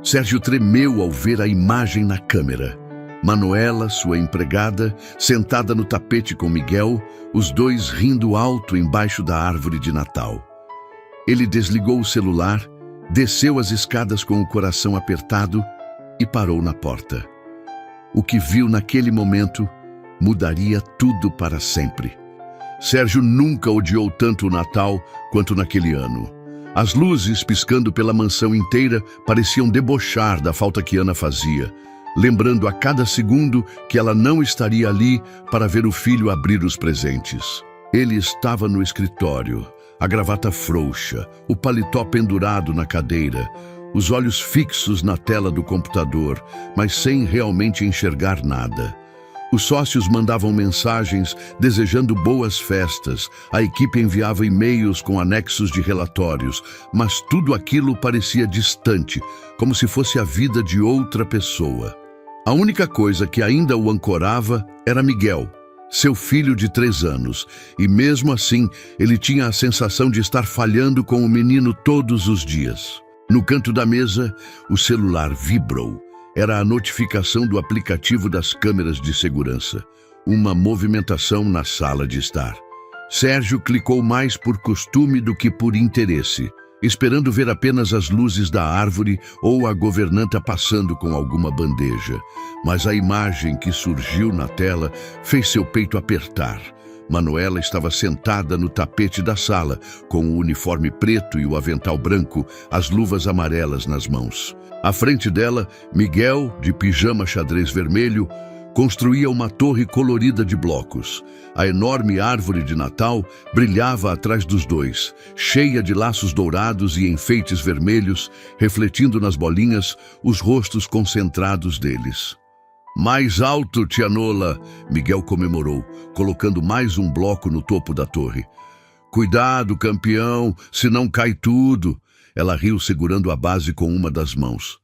Sérgio tremeu ao ver a imagem na câmera. Manuela, sua empregada, sentada no tapete com Miguel, os dois rindo alto embaixo da árvore de Natal. Ele desligou o celular, desceu as escadas com o coração apertado e parou na porta. O que viu naquele momento mudaria tudo para sempre. Sérgio nunca odiou tanto o Natal quanto naquele ano. As luzes piscando pela mansão inteira pareciam debochar da falta que Ana fazia, lembrando a cada segundo que ela não estaria ali para ver o filho abrir os presentes. Ele estava no escritório, a gravata frouxa, o paletó pendurado na cadeira, os olhos fixos na tela do computador, mas sem realmente enxergar nada. Os sócios mandavam mensagens desejando boas festas, a equipe enviava e-mails com anexos de relatórios, mas tudo aquilo parecia distante, como se fosse a vida de outra pessoa. A única coisa que ainda o ancorava era Miguel, seu filho de 3 anos, e mesmo assim ele tinha a sensação de estar falhando com o menino todos os dias. No canto da mesa, o celular vibrou. Era a notificação do aplicativo das câmeras de segurança. Uma movimentação na sala de estar. Sérgio clicou mais por costume do que por interesse, esperando ver apenas as luzes da árvore ou a governanta passando com alguma bandeja. Mas a imagem que surgiu na tela fez seu peito apertar. Manuela estava sentada no tapete da sala, com o uniforme preto e o avental branco, as luvas amarelas nas mãos. À frente dela, Miguel, de pijama xadrez vermelho, construía uma torre colorida de blocos. A enorme árvore de Natal brilhava atrás dos dois, cheia de laços dourados e enfeites vermelhos, refletindo nas bolinhas os rostos concentrados deles. Mais alto, tia Nola, Miguel comemorou, colocando mais um bloco no topo da torre. Cuidado, campeão, senão cai tudo. Ela riu segurando a base com uma das mãos.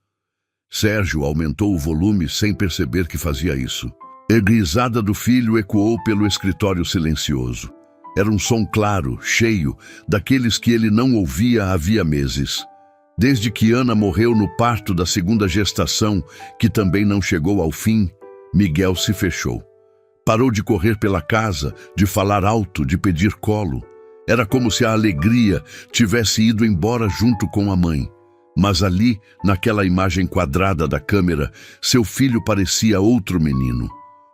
Sérgio aumentou o volume sem perceber que fazia isso. A risada do filho ecoou pelo escritório silencioso. Era um som claro, cheio, daqueles que ele não ouvia havia meses. Desde que Ana morreu no parto da 2ª gestação, que também não chegou ao fim, Miguel se fechou. Parou de correr pela casa, de falar alto, de pedir colo. Era como se a alegria tivesse ido embora junto com a mãe. Mas ali, naquela imagem quadrada da câmera, seu filho parecia outro menino.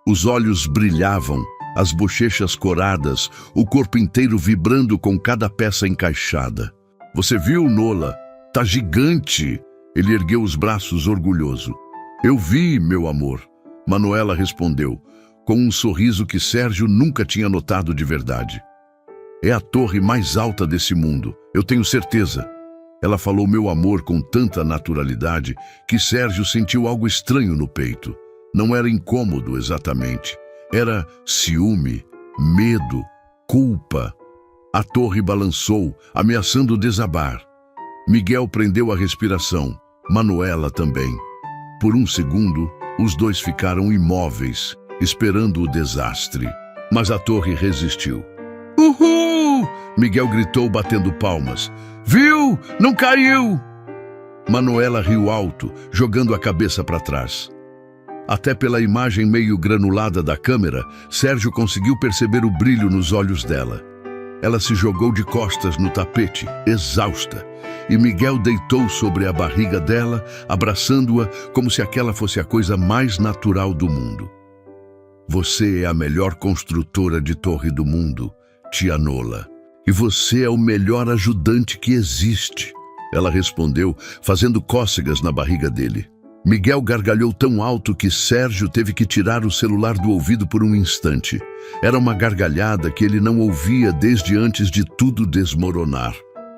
Os olhos brilhavam, as bochechas coradas, o corpo inteiro vibrando com cada peça encaixada. Você viu, Nola? Tá gigante! Ele ergueu os braços orgulhoso. Eu vi, meu amor. Manuela respondeu, com um sorriso que Sérgio nunca tinha notado de verdade. É a torre mais alta desse mundo, eu tenho certeza. Ela falou meu amor com tanta naturalidade que Sérgio sentiu algo estranho no peito. Não era incômodo exatamente. Era ciúme, medo, culpa. A torre balançou, ameaçando desabar. Miguel prendeu a respiração, Manuela também. Por um segundo, os dois ficaram imóveis, esperando o desastre. Mas a torre resistiu. Uhul! Miguel gritou batendo palmas. Viu? Não caiu! Manuela riu alto, jogando a cabeça para trás. Até pela imagem meio granulada da câmera, Sérgio conseguiu perceber o brilho nos olhos dela. Ela se jogou de costas no tapete, exausta, e Miguel deitou sobre a barriga dela, abraçando-a como se aquela fosse a coisa mais natural do mundo. Você é a melhor construtora de torre do mundo, tia Nola, e você é o melhor ajudante que existe. Ela respondeu, fazendo cócegas na barriga dele. Miguel gargalhou tão alto que Sérgio teve que tirar o celular do ouvido por um instante. Era uma gargalhada que ele não ouvia desde antes de tudo desmoronar.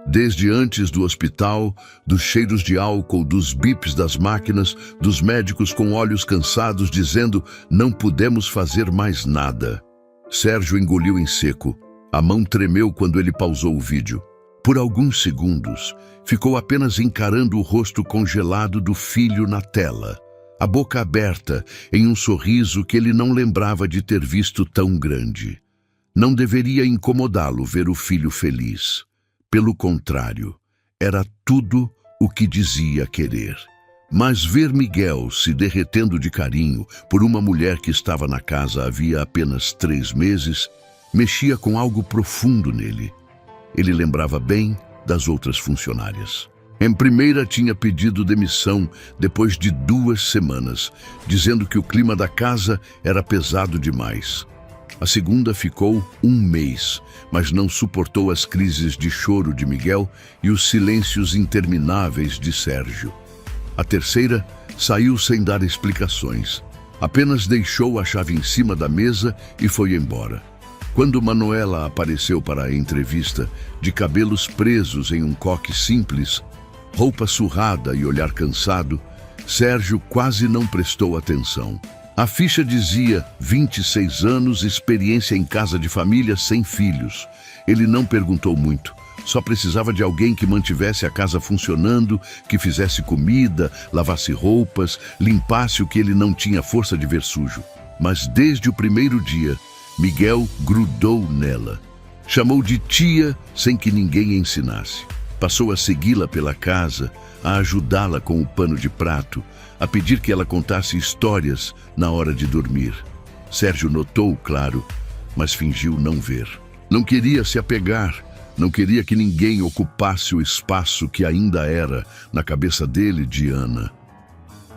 Desde antes do hospital, dos cheiros de álcool, dos bips das máquinas, dos médicos com olhos cansados dizendo não podemos fazer mais nada. Sérgio engoliu em seco. A mão tremeu quando ele pausou o vídeo. Por alguns segundos, ficou apenas encarando o rosto congelado do filho na tela, a boca aberta em um sorriso que ele não lembrava de ter visto tão grande. Não deveria incomodá-lo ver o filho feliz. Pelo contrário, era tudo o que dizia querer. Mas ver Miguel se derretendo de carinho por uma mulher que estava na casa havia apenas 3 meses mexia com algo profundo nele. Ele lembrava bem das outras funcionárias. Em primeira tinha pedido demissão depois de 2 semanas, dizendo que o clima da casa era pesado demais. A segunda ficou 1 mês, mas não suportou as crises de choro de Miguel e os silêncios intermináveis de Sérgio. A terceira saiu sem dar explicações. Apenas deixou a chave em cima da mesa e foi embora. Quando Manuela apareceu para a entrevista, de cabelos presos em um coque simples, roupa surrada e olhar cansado, Sérgio quase não prestou atenção. A ficha dizia 26 anos, experiência em casa de família sem filhos. Ele não perguntou muito. Só precisava de alguém que mantivesse a casa funcionando, que fizesse comida, lavasse roupas, limpasse o que ele não tinha força de ver sujo. Mas desde o primeiro dia, Miguel grudou nela. Chamou de tia sem que ninguém ensinasse. Passou a segui-la pela casa, a ajudá-la com o pano de prato, a pedir que ela contasse histórias na hora de dormir. Sérgio notou, claro, mas fingiu não ver. Não queria se apegar, não queria que ninguém ocupasse o espaço que ainda era, na cabeça dele, de Ana.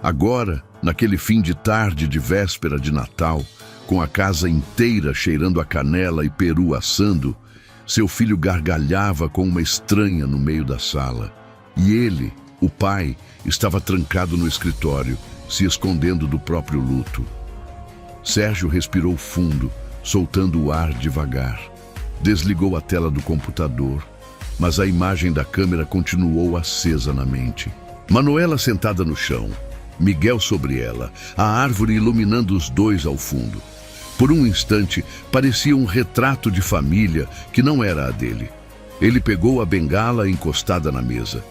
Agora, naquele fim de tarde de véspera de Natal, com a casa inteira cheirando a canela e peru assando, seu filho gargalhava com uma estranha no meio da sala. E ele, o pai, estava trancado no escritório, se escondendo do próprio luto. Sérgio respirou fundo, soltando o ar devagar. Desligou a tela do computador, mas a imagem da câmera continuou acesa na mente. Manuela sentada no chão, Miguel sobre ela, a árvore iluminando os dois ao fundo. Por um instante, parecia um retrato de família que não era a dele. Ele pegou a bengala encostada na mesa.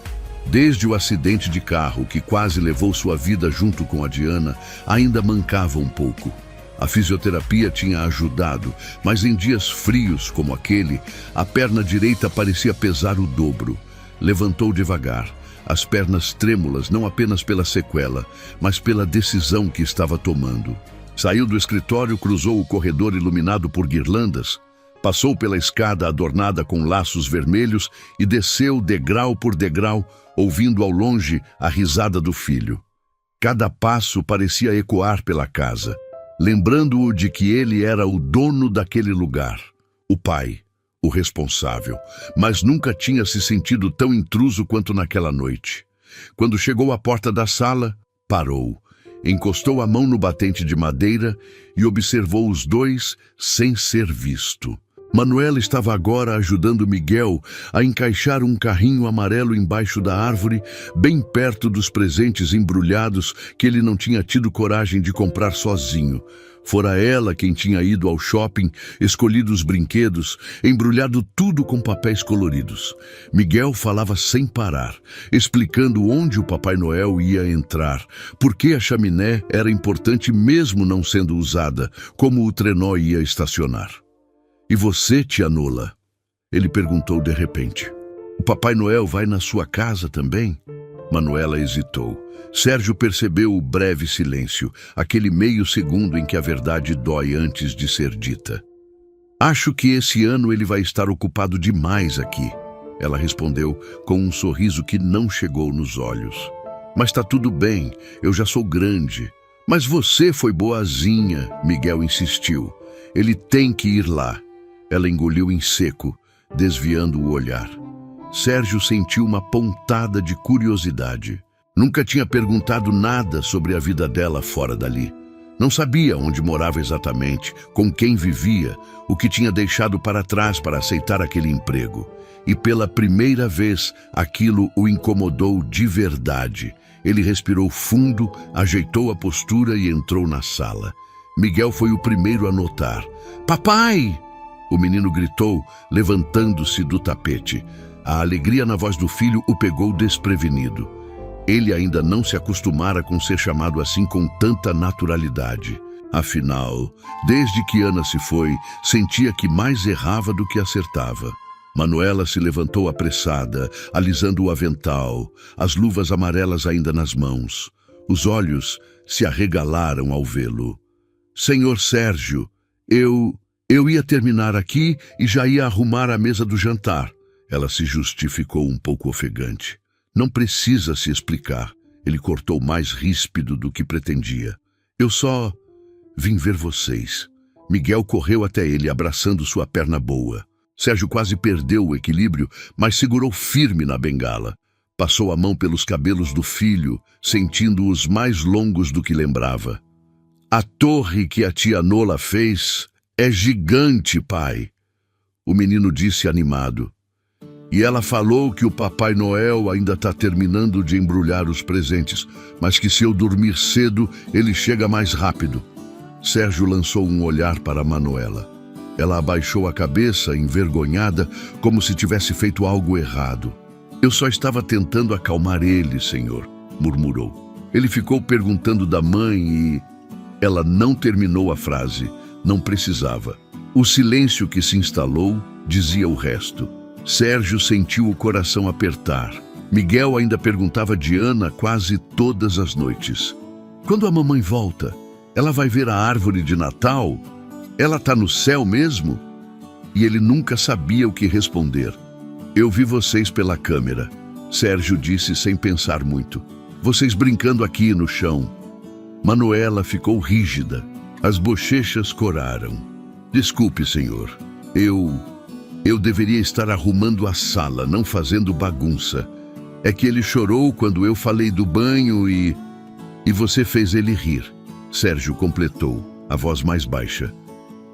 Desde o acidente de carro, que quase levou sua vida junto com a de Ana, ainda mancava um pouco. A fisioterapia tinha ajudado, mas em dias frios como aquele, a perna direita parecia pesar o dobro. Levantou devagar, as pernas trêmulas não apenas pela sequela, mas pela decisão que estava tomando. Saiu do escritório, cruzou o corredor iluminado por guirlandas, passou pela escada adornada com laços vermelhos e desceu degrau por degrau, ouvindo ao longe a risada do filho. Cada passo parecia ecoar pela casa, lembrando-o de que ele era o dono daquele lugar, o pai, o responsável, mas nunca tinha se sentido tão intruso quanto naquela noite. Quando chegou à porta da sala, parou, encostou a mão no batente de madeira e observou os dois sem ser visto. Manuela estava agora ajudando Miguel a encaixar um carrinho amarelo embaixo da árvore, bem perto dos presentes embrulhados que ele não tinha tido coragem de comprar sozinho. Fora ela quem tinha ido ao shopping, escolhido os brinquedos, embrulhado tudo com papéis coloridos. Miguel falava sem parar, explicando onde o Papai Noel ia entrar, por que a chaminé era importante mesmo não sendo usada, como o trenó ia estacionar. "E você, tia Nola?" ele perguntou de repente. "O Papai Noel vai na sua casa também?" Manuela hesitou. Sérgio percebeu o breve silêncio, aquele meio segundo em que a verdade dói antes de ser dita. "Acho que esse ano ele vai estar ocupado demais aqui", ela respondeu com um sorriso que não chegou nos olhos. "Mas tá tudo bem, eu já sou grande." "Mas você foi boazinha", Miguel insistiu. "Ele tem que ir lá." Ela engoliu em seco, desviando o olhar. Sérgio sentiu uma pontada de curiosidade. Nunca tinha perguntado nada sobre a vida dela fora dali. Não sabia onde morava exatamente, com quem vivia, o que tinha deixado para trás para aceitar aquele emprego. E pela primeira vez, aquilo o incomodou de verdade. Ele respirou fundo, ajeitou a postura e entrou na sala. Miguel foi o primeiro a notar. "Papai!" O menino gritou, levantando-se do tapete. A alegria na voz do filho o pegou desprevenido. Ele ainda não se acostumara com ser chamado assim com tanta naturalidade. Afinal, desde que Ana se foi, sentia que mais errava do que acertava. Manuela se levantou apressada, alisando o avental, as luvas amarelas ainda nas mãos. Os olhos se arregalaram ao vê-lo. Senhor Sérgio, eu ia terminar aqui e já ia arrumar a mesa do jantar. Ela se justificou um pouco ofegante. Não precisa se explicar. Ele cortou mais ríspido do que pretendia. Eu só vim ver vocês. Miguel correu até ele, abraçando sua perna boa. Sérgio quase perdeu o equilíbrio, mas segurou firme na bengala. Passou a mão pelos cabelos do filho, sentindo-os mais longos do que lembrava. A torre que a tia Nola fez é gigante, pai. O menino disse animado. E ela falou que o Papai Noel ainda está terminando de embrulhar os presentes, mas que se eu dormir cedo, ele chega mais rápido. Sérgio lançou um olhar para Manuela. Ela abaixou a cabeça, envergonhada, como se tivesse feito algo errado. Eu só estava tentando acalmar ele, senhor, murmurou. Ele ficou perguntando da mãe e... Ela não terminou a frase. Não precisava. O silêncio que se instalou dizia o resto. Sérgio sentiu o coração apertar. Miguel ainda perguntava de Ana quase todas as noites. Quando a mamãe volta, ela vai ver a árvore de Natal? Ela está no céu mesmo? E ele nunca sabia o que responder. Eu vi vocês pela câmera, Sérgio disse sem pensar muito. Vocês brincando aqui no chão. Manuela ficou rígida. As bochechas coraram. Desculpe, senhor. Eu deveria estar arrumando a sala, não fazendo bagunça. É que ele chorou quando eu falei do banho e você fez ele rir. Sérgio completou, a voz mais baixa.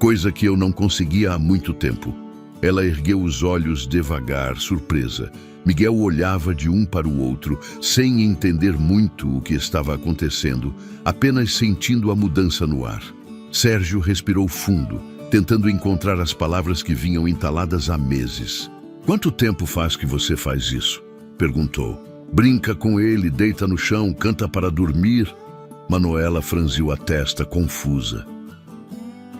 Coisa que eu não conseguia há muito tempo. Ela ergueu os olhos devagar, surpresa. Miguel olhava de um para o outro, sem entender muito o que estava acontecendo, apenas sentindo a mudança no ar. Sérgio respirou fundo, tentando encontrar as palavras que vinham entaladas há meses. Quanto tempo faz que você faz isso? Perguntou. Brinca com ele, deita no chão, canta para dormir. Manuela franziu a testa, confusa.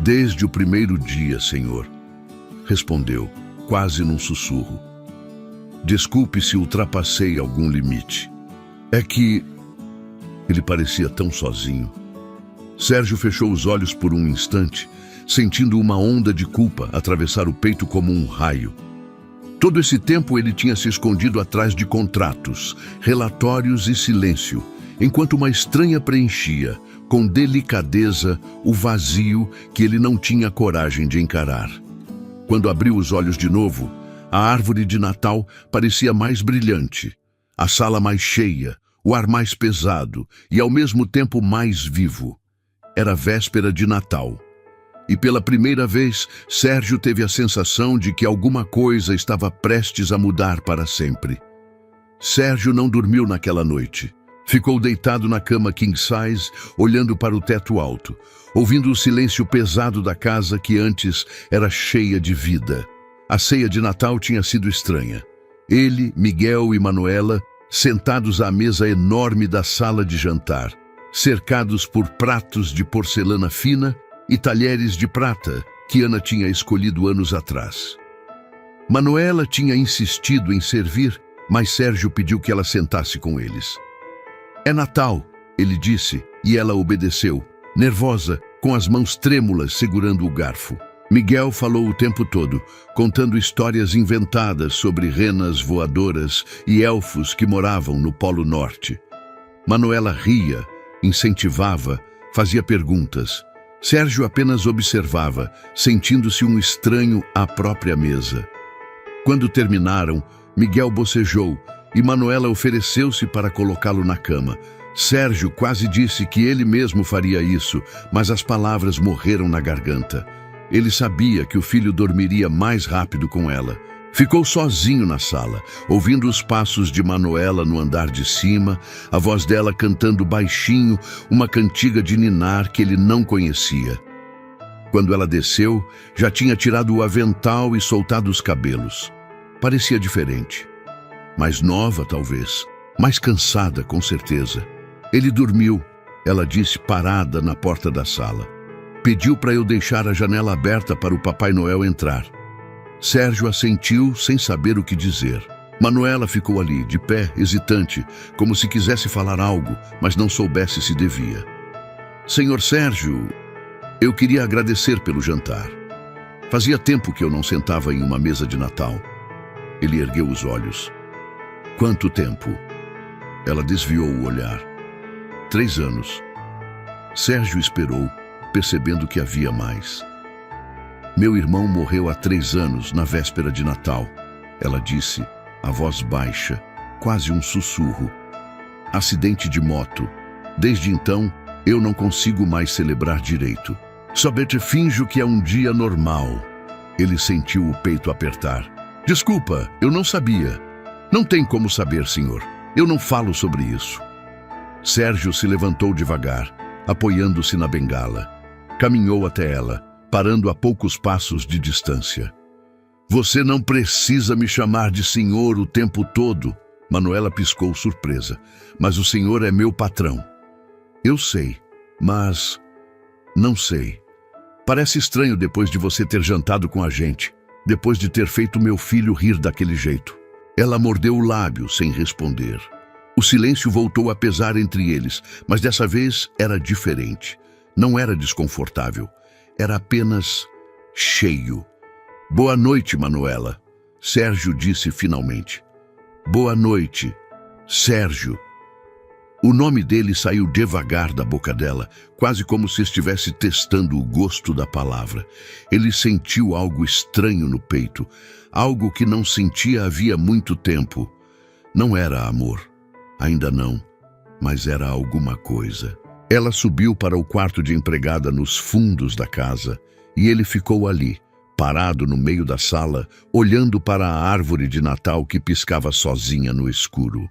Desde o primeiro dia, senhor, respondeu, quase num sussurro. Desculpe se ultrapassei algum limite. É que... Ele parecia tão sozinho. Sérgio fechou os olhos por um instante, sentindo uma onda de culpa atravessar o peito como um raio. Todo esse tempo ele tinha se escondido atrás de contratos, relatórios e silêncio, enquanto uma estranha preenchia, com delicadeza, o vazio que ele não tinha coragem de encarar. Quando abriu os olhos de novo, a árvore de Natal parecia mais brilhante, a sala mais cheia, o ar mais pesado e ao mesmo tempo mais vivo. Era véspera de Natal. E pela primeira vez, Sérgio teve a sensação de que alguma coisa estava prestes a mudar para sempre. Sérgio não dormiu naquela noite. Ficou deitado na cama king size, olhando para o teto alto, ouvindo o silêncio pesado da casa que antes era cheia de vida. A ceia de Natal tinha sido estranha. Ele, Miguel e Manuela, sentados à mesa enorme da sala de jantar, cercados por pratos de porcelana fina e talheres de prata que Ana tinha escolhido anos atrás. Manuela tinha insistido em servir, mas Sérgio pediu que ela sentasse com eles. É Natal, ele disse, e ela obedeceu, nervosa, com as mãos trêmulas segurando o garfo. Miguel falou o tempo todo, contando histórias inventadas sobre renas voadoras e elfos que moravam no Polo Norte. Manuela ria, incentivava, fazia perguntas. Sérgio apenas observava, sentindo-se um estranho à própria mesa. Quando terminaram, Miguel bocejou e Manuela ofereceu-se para colocá-lo na cama. Sérgio quase disse que ele mesmo faria isso, mas as palavras morreram na garganta. Ele sabia que o filho dormiria mais rápido com ela. Ficou sozinho na sala, ouvindo os passos de Manuela no andar de cima, a voz dela cantando baixinho uma cantiga de ninar que ele não conhecia. Quando ela desceu, já tinha tirado o avental e soltado os cabelos. Parecia diferente. Mais nova, talvez. Mais cansada, com certeza. Ele dormiu, ela disse parada na porta da sala. Pediu para eu deixar a janela aberta para o Papai Noel entrar. Sérgio assentiu sem saber o que dizer. Manuela ficou ali, de pé, hesitante, como se quisesse falar algo, mas não soubesse se devia. Senhor Sérgio, eu queria agradecer pelo jantar. Fazia tempo que eu não sentava em uma mesa de Natal. Ele ergueu os olhos. Quanto tempo? Ela desviou o olhar. 3 anos. Sérgio esperou, percebendo que havia mais. Meu irmão morreu há 3 anos, na véspera de Natal. Ela disse, a voz baixa, quase um sussurro. Acidente de moto. Desde então, eu não consigo mais celebrar direito. Somente finjo que é um dia normal. Ele sentiu o peito apertar. Desculpa, eu não sabia. Não tem como saber, senhor. Eu não falo sobre isso. Sérgio se levantou devagar, apoiando-se na bengala. Caminhou até ela, parando a poucos passos de distância. Você não precisa me chamar de senhor o tempo todo. Manuela piscou surpresa. Mas o senhor é meu patrão. Eu sei, mas... não sei. Parece estranho depois de você ter jantado com a gente, depois de ter feito meu filho rir daquele jeito. Ela mordeu o lábio sem responder. O silêncio voltou a pesar entre eles, mas dessa vez era diferente. Não era desconfortável. Era apenas cheio. Boa noite, Manuela. Sérgio disse finalmente. Boa noite, Sérgio. O nome dele saiu devagar da boca dela, quase como se estivesse testando o gosto da palavra. Ele sentiu algo estranho no peito, algo que não sentia havia muito tempo. Não era amor, ainda não, mas era alguma coisa. Ela subiu para o quarto de empregada nos fundos da casa, e ele ficou ali, parado no meio da sala, olhando para a árvore de Natal que piscava sozinha no escuro.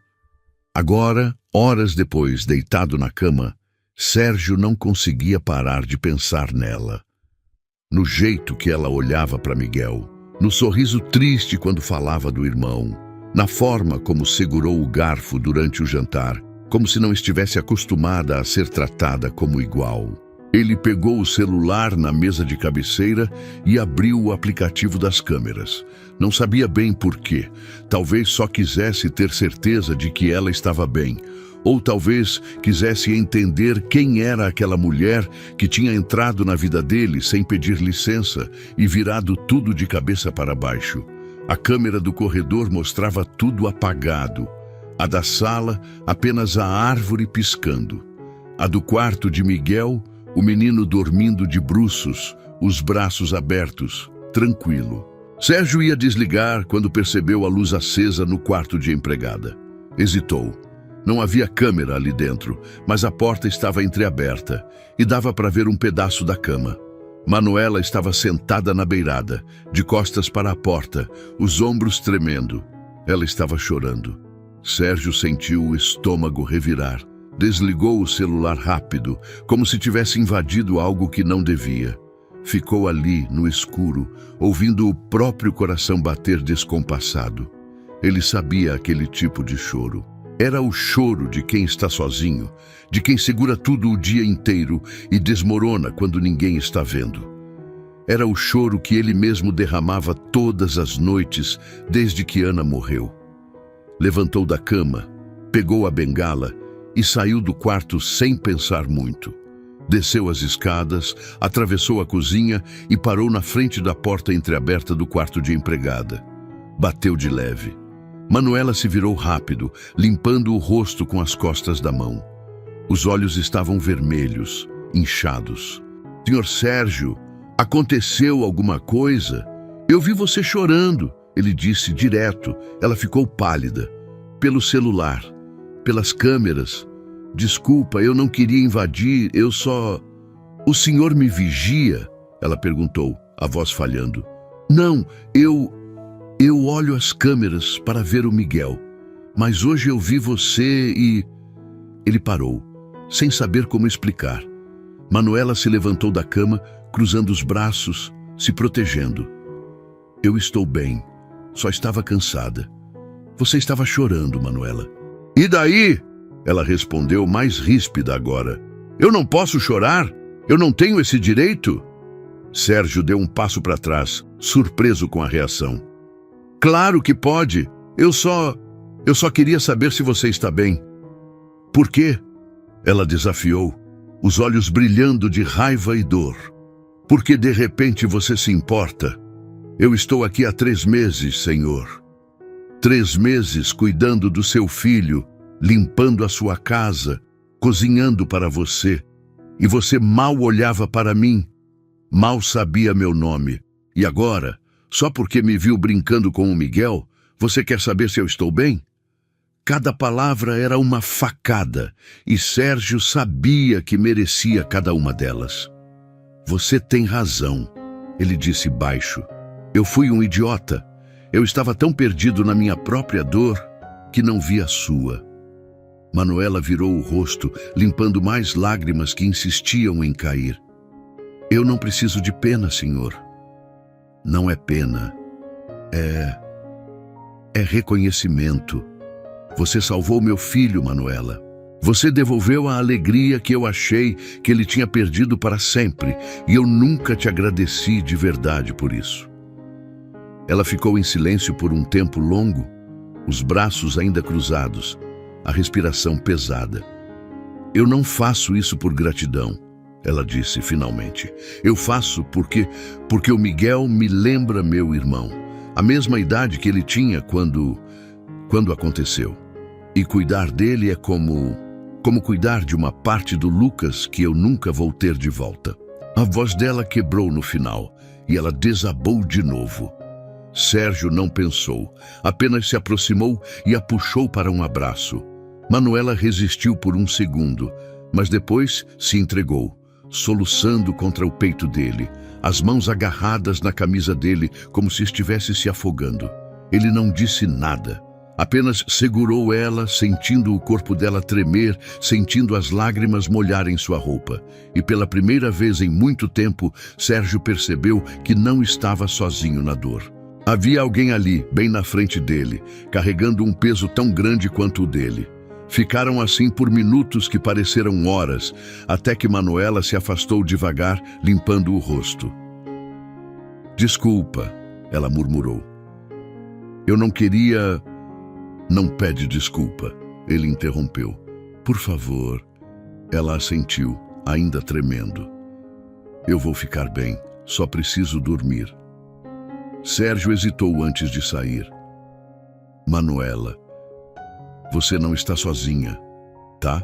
Agora, horas depois, deitado na cama, Sérgio não conseguia parar de pensar nela. No jeito que ela olhava para Miguel, no sorriso triste quando falava do irmão, na forma como segurou o garfo durante o jantar, como se não estivesse acostumada a ser tratada como igual. Ele pegou o celular na mesa de cabeceira e abriu o aplicativo das câmeras. Não sabia bem por quê. Talvez só quisesse ter certeza de que ela estava bem. Ou talvez quisesse entender quem era aquela mulher que tinha entrado na vida dele sem pedir licença e virado tudo de cabeça para baixo. A câmera do corredor mostrava tudo apagado. A da sala, apenas a árvore piscando. A do quarto de Miguel, o menino dormindo de bruços, os braços abertos, tranquilo. Sérgio ia desligar quando percebeu a luz acesa no quarto de empregada. Hesitou. Não havia câmera ali dentro, mas a porta estava entreaberta e dava para ver um pedaço da cama. Manuela estava sentada na beirada, de costas para a porta, os ombros tremendo. Ela estava chorando. Sérgio sentiu o estômago revirar. Desligou o celular rápido, como se tivesse invadido algo que não devia. Ficou ali, no escuro, ouvindo o próprio coração bater descompassado. Ele sabia aquele tipo de choro. Era o choro de quem está sozinho, de quem segura tudo o dia inteiro e desmorona quando ninguém está vendo. Era o choro que ele mesmo derramava todas as noites desde que Ana morreu. Levantou da cama, pegou a bengala e saiu do quarto sem pensar muito. Desceu as escadas, atravessou a cozinha e parou na frente da porta entreaberta do quarto de empregada. Bateu de leve. Manuela se virou rápido, limpando o rosto com as costas da mão. Os olhos estavam vermelhos, inchados. Senhor Sérgio, aconteceu alguma coisa? Eu vi você chorando, ele disse direto. Ela ficou pálida. Pelo celular. Pelas câmeras. Desculpa, eu não queria invadir, eu só... O senhor me vigia? Ela perguntou, a voz falhando. Não, eu olho as câmeras para ver o Miguel. Mas hoje eu vi você e... Ele parou, sem saber como explicar. Manuela se levantou da cama, cruzando os braços, se protegendo. Eu estou bem, só estava cansada. Você estava chorando, Manuela. E daí? Ela respondeu mais ríspida agora. Eu não posso chorar? Eu não tenho esse direito? Sérgio deu um passo para trás, surpreso com a reação. Claro que pode. Eu só queria saber se você está bem. Por quê? Ela desafiou, os olhos brilhando de raiva e dor. Porque de repente você se importa? Eu estou aqui há 3 meses, Senhor. 3 meses cuidando do seu filho, limpando a sua casa, cozinhando para você. E você mal olhava para mim, mal sabia meu nome. E agora, só porque me viu brincando com o Miguel, você quer saber se eu estou bem? Cada palavra era uma facada, e Sérgio sabia que merecia cada uma delas. Você tem razão, ele disse baixo. Eu fui um idiota. Eu estava tão perdido na minha própria dor que não vi a sua. Manuela virou o rosto, limpando mais lágrimas que insistiam em cair. Eu não preciso de pena, senhor. Não é pena. É reconhecimento. Você salvou meu filho, Manuela. Você devolveu a alegria que eu achei que ele tinha perdido para sempre, e eu nunca te agradeci de verdade por isso. Ela ficou em silêncio por um tempo longo, os braços ainda cruzados, a respiração pesada. Eu não faço isso por gratidão, ela disse finalmente. Eu faço porque o Miguel me lembra meu irmão, a mesma idade que ele tinha quando aconteceu. E cuidar dele é como cuidar de uma parte do Lucas que eu nunca vou ter de volta. A voz dela quebrou no final e ela desabou de novo. Sérgio não pensou, apenas se aproximou e a puxou para um abraço. Manuela resistiu por um segundo, mas depois se entregou, soluçando contra o peito dele, as mãos agarradas na camisa dele como se estivesse se afogando. Ele não disse nada. Apenas segurou ela, sentindo o corpo dela tremer, sentindo as lágrimas molharem sua roupa. E pela primeira vez em muito tempo, Sérgio percebeu que não estava sozinho na dor. Havia alguém ali, bem na frente dele, carregando um peso tão grande quanto o dele. Ficaram assim por minutos que pareceram horas, até que Manuela se afastou devagar, limpando o rosto. Desculpa, ela murmurou. Eu não queria... Não pede desculpa, ele interrompeu. Por favor. Ela assentiu, ainda tremendo. Eu vou ficar bem, só preciso dormir. Sérgio hesitou antes de sair. Manuela, você não está sozinha, tá?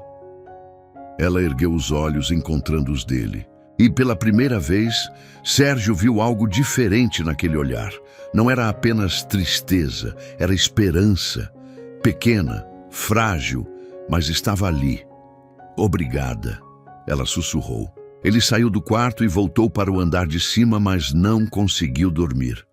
Ela ergueu os olhos, encontrando os dele. E pela primeira vez, Sérgio viu algo diferente naquele olhar. Não era apenas tristeza, era esperança. Pequena, frágil, mas estava ali. Obrigada, ela sussurrou. Ele saiu do quarto e voltou para o andar de cima, mas não conseguiu dormir.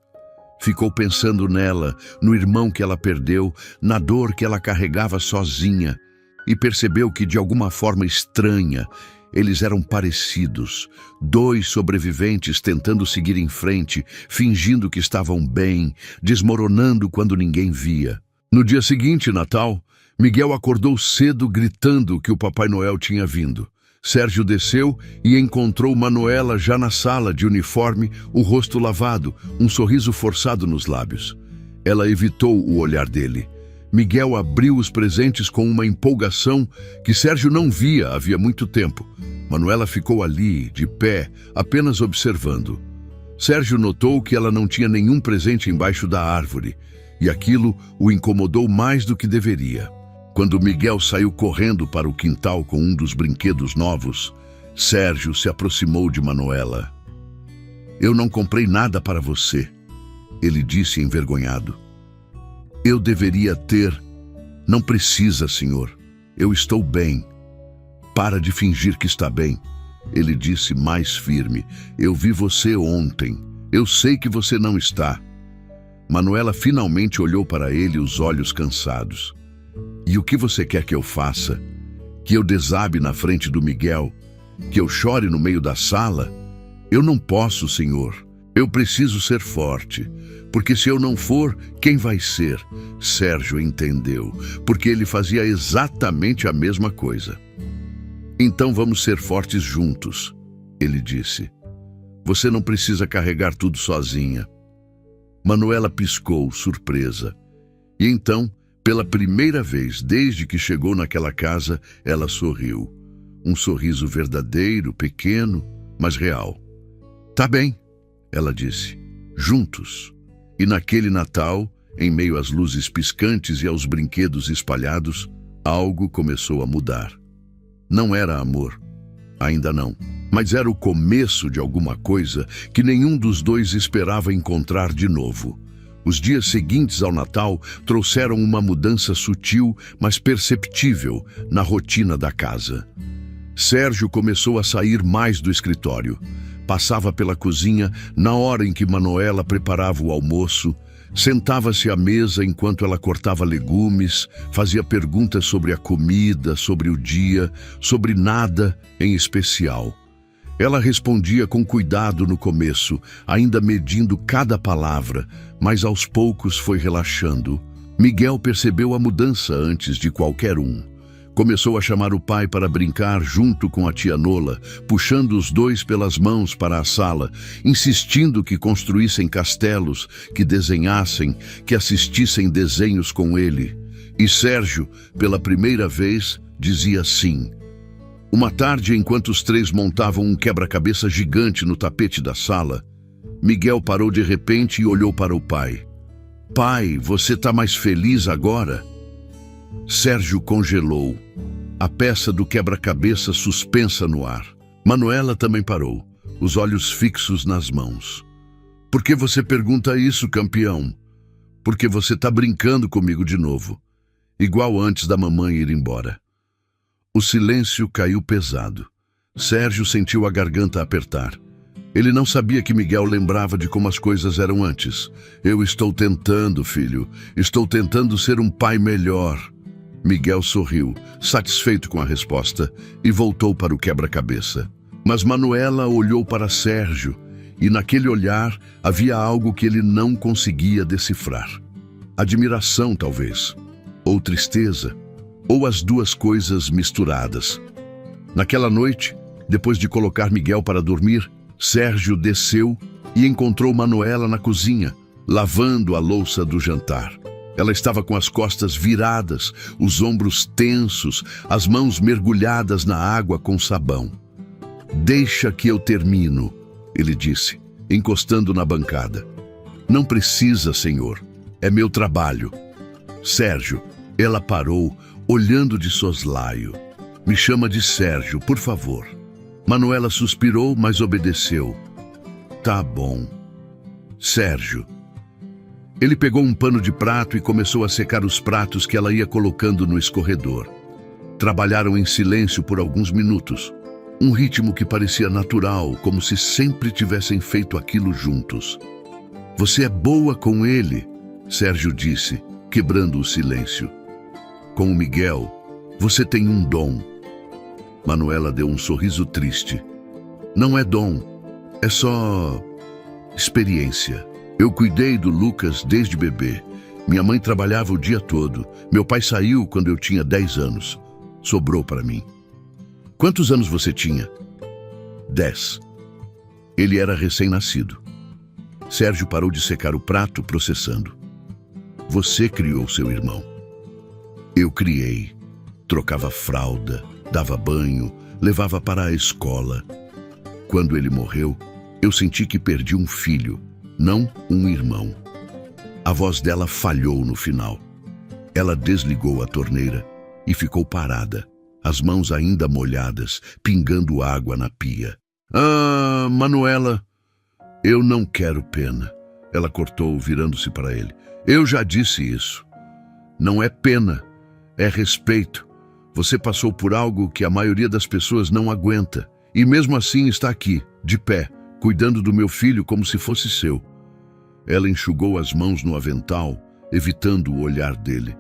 Ficou pensando nela, no irmão que ela perdeu, na dor que ela carregava sozinha, e percebeu que, de alguma forma estranha, eles eram parecidos. 2 sobreviventes tentando seguir em frente, fingindo que estavam bem, desmoronando quando ninguém via. No dia seguinte, Natal, Miguel acordou cedo gritando que o Papai Noel tinha vindo. Sérgio desceu e encontrou Manuela já na sala, de uniforme, o rosto lavado, um sorriso forçado nos lábios. Ela evitou o olhar dele. Miguel abriu os presentes com uma empolgação que Sérgio não via havia muito tempo. Manuela ficou ali, de pé, apenas observando. Sérgio notou que ela não tinha nenhum presente embaixo da árvore, e aquilo o incomodou mais do que deveria. Quando Miguel saiu correndo para o quintal com um dos brinquedos novos, Sérgio se aproximou de Manuela. Eu não comprei nada para você, ele disse envergonhado. Eu deveria ter. Não precisa, senhor. Eu estou bem. Para de fingir que está bem, ele disse mais firme. Eu vi você ontem. Eu sei que você não está. Manuela finalmente olhou para ele, os olhos cansados. E o que você quer que eu faça? Que eu desabe na frente do Miguel? Que eu chore no meio da sala? Eu não posso, senhor. Eu preciso ser forte, porque se eu não for, quem vai ser? Sérgio entendeu, porque ele fazia exatamente a mesma coisa. Então vamos ser fortes juntos, ele disse. Você não precisa carregar tudo sozinha. Manuela piscou, surpresa. E então, pela primeira vez desde que chegou naquela casa, ela sorriu. Um sorriso verdadeiro, pequeno, mas real. Tá bem, ela disse. Juntos. E naquele Natal, em meio às luzes piscantes e aos brinquedos espalhados, algo começou a mudar. Não era amor. Ainda não. Mas era o começo de alguma coisa que nenhum dos dois esperava encontrar de novo. Os dias seguintes ao Natal trouxeram uma mudança sutil, mas perceptível, na rotina da casa. Sérgio começou a sair mais do escritório. Passava pela cozinha na hora em que Manuela preparava o almoço, sentava-se à mesa enquanto ela cortava legumes, fazia perguntas sobre a comida, sobre o dia, sobre nada em especial. Ela respondia com cuidado no começo, ainda medindo cada palavra, mas aos poucos foi relaxando. Miguel percebeu a mudança antes de qualquer um. Começou a chamar o pai para brincar junto com a tia Nola, puxando os dois pelas mãos para a sala, insistindo que construíssem castelos, que desenhassem, que assistissem desenhos com ele. E Sérgio, pela primeira vez, dizia sim. Uma tarde, enquanto os três montavam um quebra-cabeça gigante no tapete da sala, Miguel parou de repente e olhou para o pai. Pai, você tá mais feliz agora? Sérgio congelou, a peça do quebra-cabeça suspensa no ar. Manuela também parou, os olhos fixos nas mãos. Por que você pergunta isso, campeão? Porque você tá brincando comigo de novo, igual antes da mamãe ir embora. O silêncio caiu pesado. Sérgio sentiu a garganta apertar. Ele não sabia que Miguel lembrava de como as coisas eram antes. Eu estou tentando, filho. Estou tentando ser um pai melhor. Miguel sorriu, satisfeito com a resposta, e voltou para o quebra-cabeça. Mas Manuela olhou para Sérgio, e naquele olhar havia algo que ele não conseguia decifrar. Admiração, talvez. Ou tristeza. Ou as duas coisas misturadas. Naquela noite, depois de colocar Miguel para dormir, Sérgio desceu e encontrou Manuela na cozinha, lavando a louça do jantar. Ela estava com as costas viradas, os ombros tensos, as mãos mergulhadas na água com sabão. Deixa que eu termino, ele disse, encostando na bancada. Não precisa, senhor. É meu trabalho. Sérgio, ela parou, olhando de soslaio. Me chama de Sérgio, por favor. Manuela suspirou, mas obedeceu. Tá bom. Sérgio. Ele pegou um pano de prato e começou a secar os pratos que ela ia colocando no escorredor. Trabalharam em silêncio por alguns minutos. Um ritmo que parecia natural, como se sempre tivessem feito aquilo juntos. Você é boa com ele, Sérgio disse, quebrando o silêncio. Com o Miguel, você tem um dom. Manuela deu um sorriso triste. Não é dom, é só experiência. Eu cuidei do Lucas desde bebê. Minha mãe trabalhava o dia todo. Meu pai saiu quando eu tinha 10 anos. Sobrou para mim. Quantos anos você tinha? 10. Ele era recém-nascido. Sérgio parou de secar o prato, processando. Você criou seu irmão. Eu criei. Trocava fralda, dava banho, levava para a escola. Quando ele morreu, eu senti que perdi um filho, não um irmão. A voz dela falhou no final. Ela desligou a torneira e ficou parada, as mãos ainda molhadas, pingando água na pia. Ah, Manuela, eu não quero pena. Ela cortou, virando-se para ele. Eu já disse isso. Não é pena, é respeito. Você passou por algo que a maioria das pessoas não aguenta. E mesmo assim está aqui, de pé, cuidando do meu filho como se fosse seu. Ela enxugou as mãos no avental, evitando o olhar dele.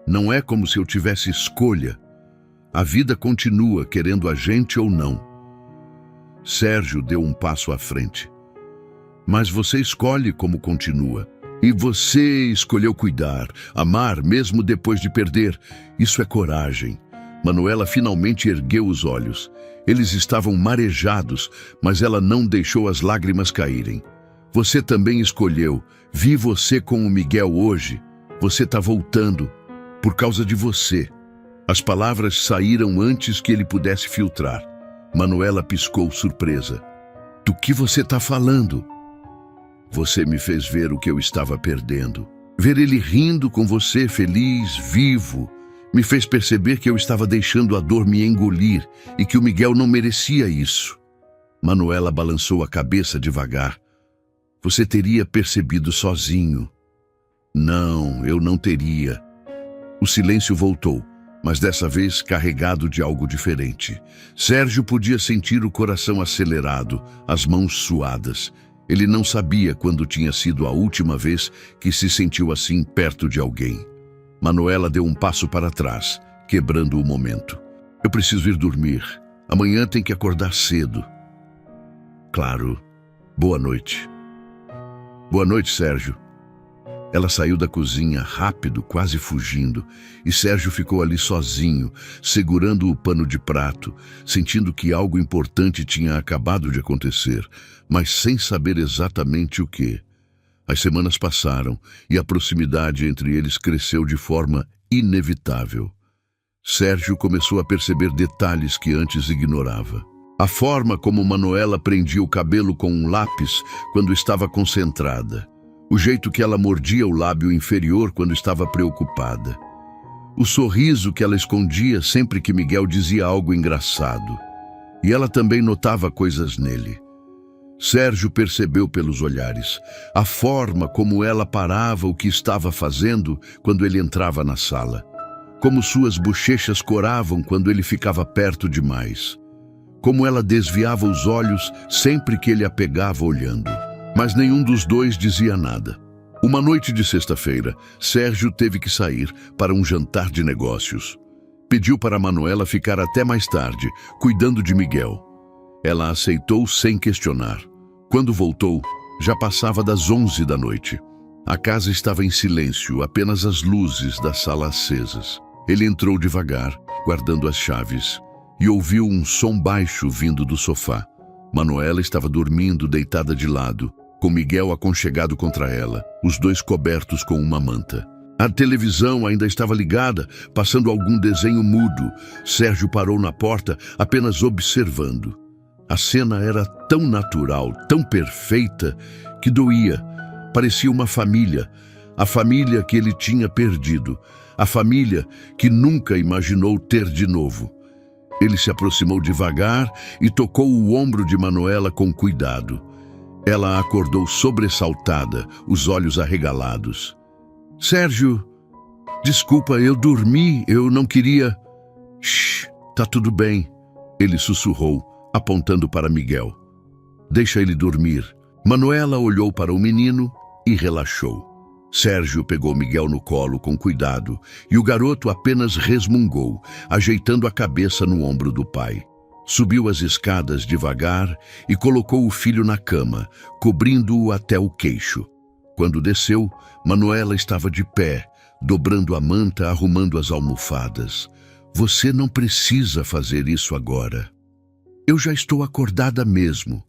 Não é como se eu tivesse escolha. A vida continua querendo a gente ou não. Sérgio deu um passo à frente. Mas você escolhe como continua. E você escolheu cuidar, amar mesmo depois de perder. Isso é coragem. Manuela finalmente ergueu os olhos. Eles estavam marejados, mas ela não deixou as lágrimas caírem. Você também escolheu. Vi você com o Miguel hoje. Você está voltando. Por causa de você. As palavras saíram antes que ele pudesse filtrar. Manuela piscou surpresa. Do que você está falando? Você me fez ver o que eu estava perdendo. Ver ele rindo com você, feliz, vivo, me fez perceber que eu estava deixando a dor me engolir e que o Miguel não merecia isso. Manuela balançou a cabeça devagar. Você teria percebido sozinho. Não, eu não teria. O silêncio voltou, mas dessa vez carregado de algo diferente. Sérgio podia sentir o coração acelerado, as mãos suadas. Ele não sabia quando tinha sido a última vez que se sentiu assim perto de alguém. Manuela deu um passo para trás, quebrando o momento. Eu preciso ir dormir. Amanhã tem que acordar cedo. Claro. Boa noite. Boa noite, Sérgio. Ela saiu da cozinha rápido, quase fugindo, e Sérgio ficou ali sozinho, segurando o pano de prato, sentindo que algo importante tinha acabado de acontecer, mas sem saber exatamente o que. As semanas passaram e a proximidade entre eles cresceu de forma inevitável. Sérgio começou a perceber detalhes que antes ignorava. A forma como Manuela prendia o cabelo com um lápis quando estava concentrada. O jeito que ela mordia o lábio inferior quando estava preocupada. O sorriso que ela escondia sempre que Miguel dizia algo engraçado. E ela também notava coisas nele. Sérgio percebeu pelos olhares a forma como ela parava o que estava fazendo quando ele entrava na sala. Como suas bochechas coravam quando ele ficava perto demais. Como ela desviava os olhos sempre que ele a pegava olhando. Mas nenhum dos dois dizia nada. Uma noite de sexta-feira, Sérgio teve que sair para um jantar de negócios. Pediu para Manuela ficar até mais tarde, cuidando de Miguel. Ela aceitou sem questionar. Quando voltou, já passava das 11 da noite. A casa estava em silêncio, apenas as luzes da sala acesas. Ele entrou devagar, guardando as chaves, e ouviu um som baixo vindo do sofá. Manuela estava dormindo, deitada de lado, com Miguel aconchegado contra ela, os dois cobertos com uma manta. A televisão ainda estava ligada, passando algum desenho mudo. Sérgio parou na porta, apenas observando. A cena era tão natural, tão perfeita, que doía. Parecia uma família, a família que ele tinha perdido, a família que nunca imaginou ter de novo. Ele se aproximou devagar e tocou o ombro de Manuela com cuidado. Ela acordou sobressaltada, os olhos arregalados. Sérgio, desculpa, eu dormi, eu não queria... Shh, tá tudo bem, ele sussurrou, apontando para Miguel. Deixa ele dormir. Manuela olhou para o menino e relaxou. Sérgio pegou Miguel no colo com cuidado e o garoto apenas resmungou, ajeitando a cabeça no ombro do pai. Subiu as escadas devagar e colocou o filho na cama, cobrindo-o até o queixo. Quando desceu, Manuela estava de pé, dobrando a manta, arrumando as almofadas. Você não precisa fazer isso agora. Eu já estou acordada mesmo.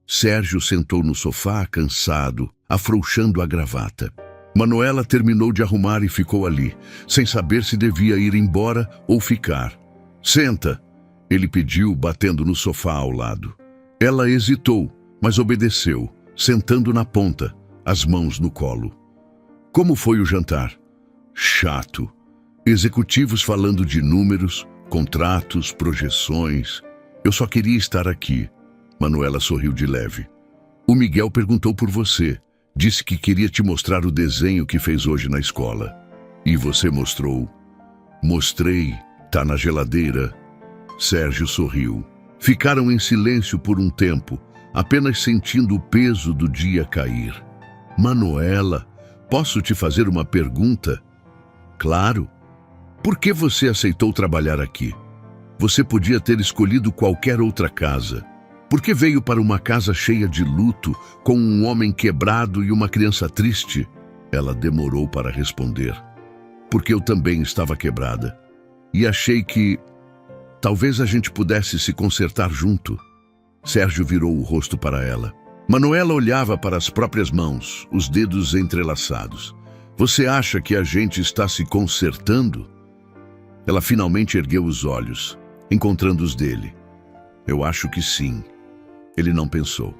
Sérgio sentou no sofá, cansado, afrouxando a gravata. Manuela terminou de arrumar e ficou ali, sem saber se devia ir embora ou ficar. Senta, ele pediu, batendo no sofá ao lado. Ela hesitou, mas obedeceu, sentando na ponta, as mãos no colo. Como foi o jantar? Chato. Executivos falando de números, contratos, projeções. Eu só queria estar aqui. Manuela sorriu de leve. O Miguel perguntou por você. Disse que queria te mostrar o desenho que fez hoje na escola. E você mostrou? Mostrei. Tá na geladeira. Sérgio sorriu. Ficaram em silêncio por um tempo, apenas sentindo o peso do dia cair. Manuela, posso te fazer uma pergunta? Claro. Por que você aceitou trabalhar aqui? Você podia ter escolhido qualquer outra casa. Por que veio para uma casa cheia de luto, com um homem quebrado e uma criança triste? Ela demorou para responder. Porque eu também estava quebrada. e achei que talvez a gente pudesse se consertar junto. Sérgio virou o rosto para ela. Manuela olhava para as próprias mãos, os dedos entrelaçados. Você acha que a gente está se consertando? Ela finalmente ergueu os olhos, encontrando os dele. Eu acho que sim. Ele não pensou.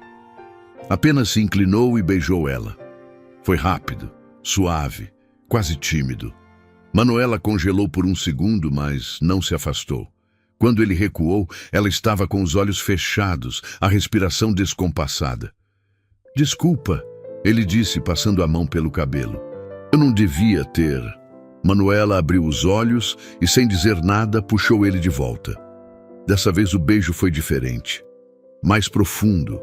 Apenas se inclinou e beijou ela. Foi rápido, suave, quase tímido. Manuela congelou por um segundo, mas não se afastou. Quando ele recuou, ela estava com os olhos fechados, a respiração descompassada. Desculpa, ele disse, passando a mão pelo cabelo. Eu não devia ter. Manuela abriu os olhos e, sem dizer nada, puxou ele de volta. Dessa vez o beijo foi diferente. Mais profundo,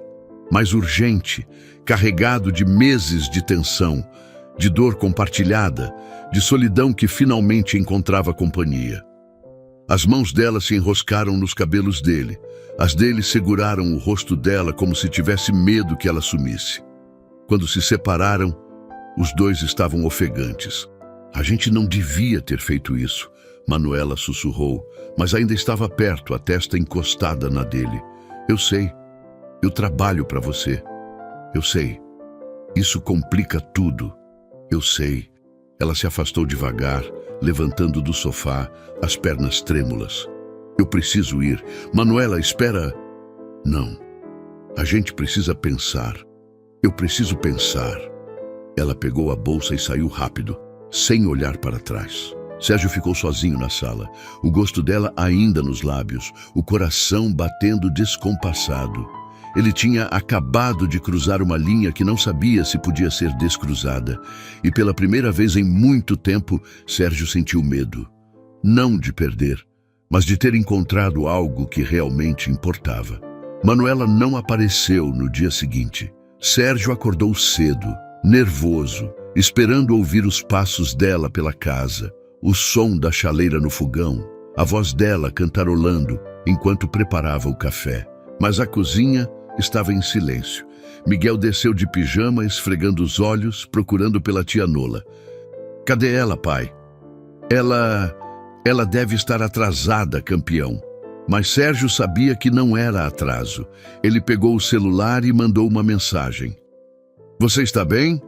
mais urgente, carregado de meses de tensão, de dor compartilhada, de solidão que finalmente encontrava companhia. As mãos dela se enroscaram nos cabelos dele. As dele seguraram o rosto dela como se tivesse medo que ela sumisse. Quando se separaram, os dois estavam ofegantes. A gente não devia ter feito isso, Manuela sussurrou, mas ainda estava perto, a testa encostada na dele. Eu sei. Eu trabalho para você. Eu sei. Isso complica tudo. Eu sei. Ela se afastou devagar, levantando do sofá, as pernas trêmulas. Eu preciso ir. Manuela, espera. Não. A gente precisa pensar. Eu preciso pensar. Ela pegou a bolsa e saiu rápido, sem olhar para trás. Sérgio ficou sozinho na sala, o gosto dela ainda nos lábios, o coração batendo descompassado. Ele tinha acabado de cruzar uma linha que não sabia se podia ser descruzada. E pela primeira vez em muito tempo, Sérgio sentiu medo. Não de perder, mas de ter encontrado algo que realmente importava. Manuela não apareceu no dia seguinte. Sérgio acordou cedo, nervoso, esperando ouvir os passos dela pela casa, o som da chaleira no fogão, a voz dela cantarolando enquanto preparava o café. Mas a cozinha estava em silêncio. Miguel desceu de pijama, esfregando os olhos, procurando pela tia Nola. Cadê ela, pai? Ela deve estar atrasada, campeão. Mas Sérgio sabia que não era atraso. Ele pegou o celular e mandou uma mensagem. Você está bem?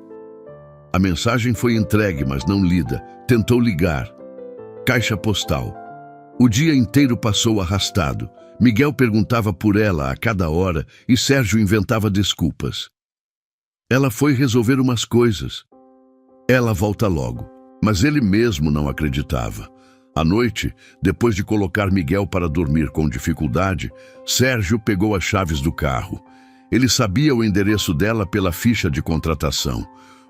A mensagem foi entregue, mas não lida. Tentou ligar. Caixa postal. O dia inteiro passou arrastado. Miguel perguntava por ela a cada hora e Sérgio inventava desculpas. Ela foi resolver umas coisas. Ela volta logo, mas ele mesmo não acreditava. À noite, depois de colocar Miguel para dormir com dificuldade, Sérgio pegou as chaves do carro. Ele sabia o endereço dela pela ficha de contratação.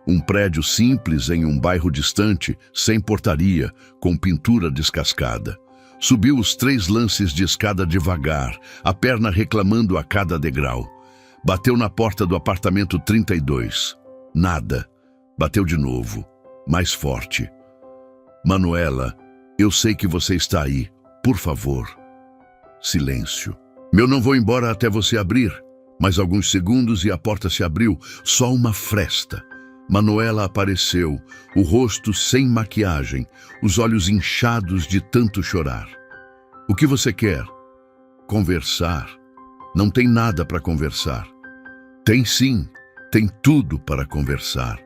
Um prédio simples em um bairro distante, sem portaria, com pintura descascada. Subiu os 3 lances de escada devagar, a perna reclamando a cada degrau. Bateu na porta do apartamento 32. Nada. Bateu de novo, mais forte. Manuela, eu sei que você está aí. Por favor. Silêncio. Eu não vou embora até você abrir. Mais alguns segundos e a porta se abriu, só uma fresta. Manuela apareceu, o rosto sem maquiagem, os olhos inchados de tanto chorar. O que você quer? Conversar. Não tem nada para conversar. Tem sim, tem tudo para conversar.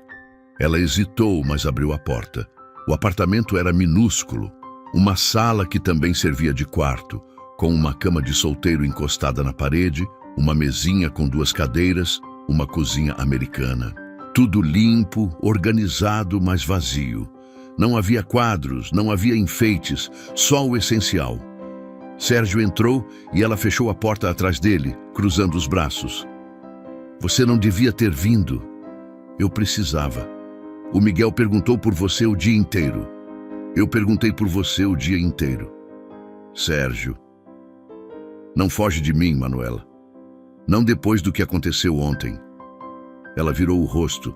Ela hesitou, mas abriu a porta. O apartamento era minúsculo, uma sala que também servia de quarto, com uma cama de solteiro encostada na parede, uma mesinha com 2 cadeiras, uma cozinha americana. Tudo limpo, organizado, mas vazio. Não havia quadros, não havia enfeites, só o essencial. Sérgio entrou e ela fechou a porta atrás dele, cruzando os braços. Você não devia ter vindo. Eu precisava. O Miguel perguntou por você o dia inteiro. Eu perguntei por você o dia inteiro. Sérgio. Não foge de mim, Manuela. Não depois do que aconteceu ontem. Ela virou o rosto,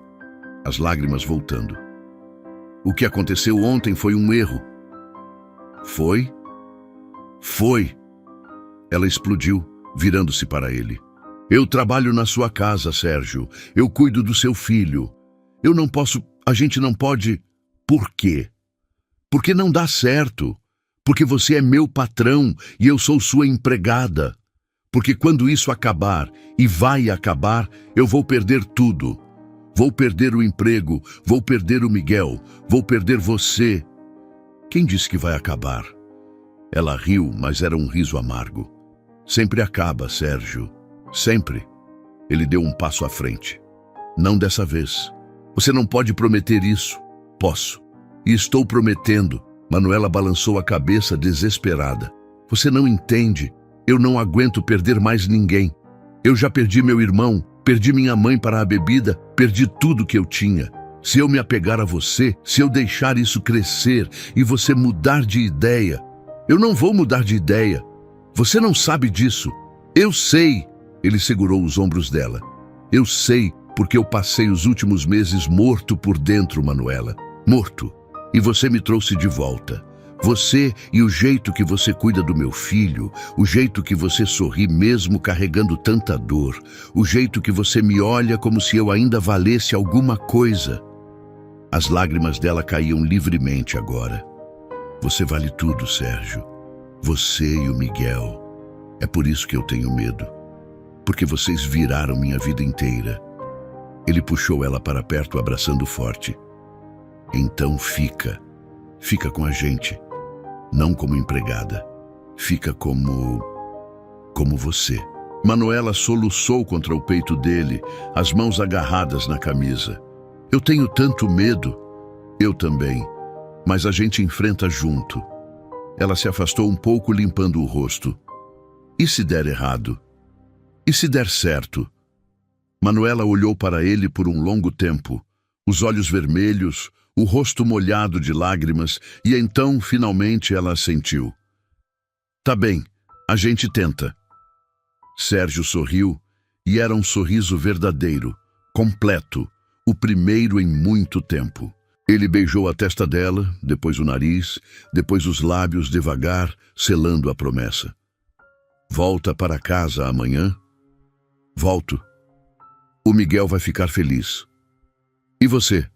as lágrimas voltando. O que aconteceu ontem foi um erro. Foi? Foi. Ela explodiu, virando-se para ele. Eu trabalho na sua casa, Sérgio. Eu cuido do seu filho. Eu não posso... A gente não pode... Por quê? Porque não dá certo. Porque você é meu patrão e eu sou sua empregada. Porque quando isso acabar, e vai acabar, eu vou perder tudo. Vou perder o emprego, vou perder o Miguel, vou perder você. Quem disse que vai acabar? Ela riu, mas era um riso amargo. Sempre acaba, Sérgio. Sempre. Ele deu um passo à frente. Não dessa vez. Você não pode prometer isso. Posso. E estou prometendo. Manuela balançou a cabeça desesperada. Você não entende. Eu não aguento perder mais ninguém. Eu já perdi meu irmão, perdi minha mãe para a bebida, perdi tudo que eu tinha. Se eu me apegar a você, se eu deixar isso crescer e você mudar de ideia, eu não vou mudar de ideia. Você não sabe disso. Eu sei. Ele segurou os ombros dela. Eu sei, porque eu passei os últimos meses morto por dentro, Manuela. Morto. E você me trouxe de volta. Você e o jeito que você cuida do meu filho, o jeito que você sorri mesmo carregando tanta dor, o jeito que você me olha como se eu ainda valesse alguma coisa. As lágrimas dela caíam livremente agora. Você vale tudo, Sérgio. Você e o Miguel. É por isso que eu tenho medo. Porque vocês viraram minha vida inteira. Ele puxou ela para perto, abraçando forte. Então fica com a gente. Não como empregada. Fica como você. Manuela soluçou contra o peito dele, as mãos agarradas na camisa. Eu tenho tanto medo. Eu também. Mas a gente enfrenta junto. Ela se afastou um pouco, limpando o rosto. E se der errado? E se der certo? Manuela olhou para ele por um longo tempo, os olhos vermelhos, o rosto molhado de lágrimas, e então, finalmente, ela assentiu. Tá bem, a gente tenta. Sérgio sorriu, e era um sorriso verdadeiro, completo, o primeiro em muito tempo. Ele beijou a testa dela, depois o nariz, depois os lábios devagar, selando a promessa. Volta para casa amanhã? Volto. O Miguel vai ficar feliz. E você?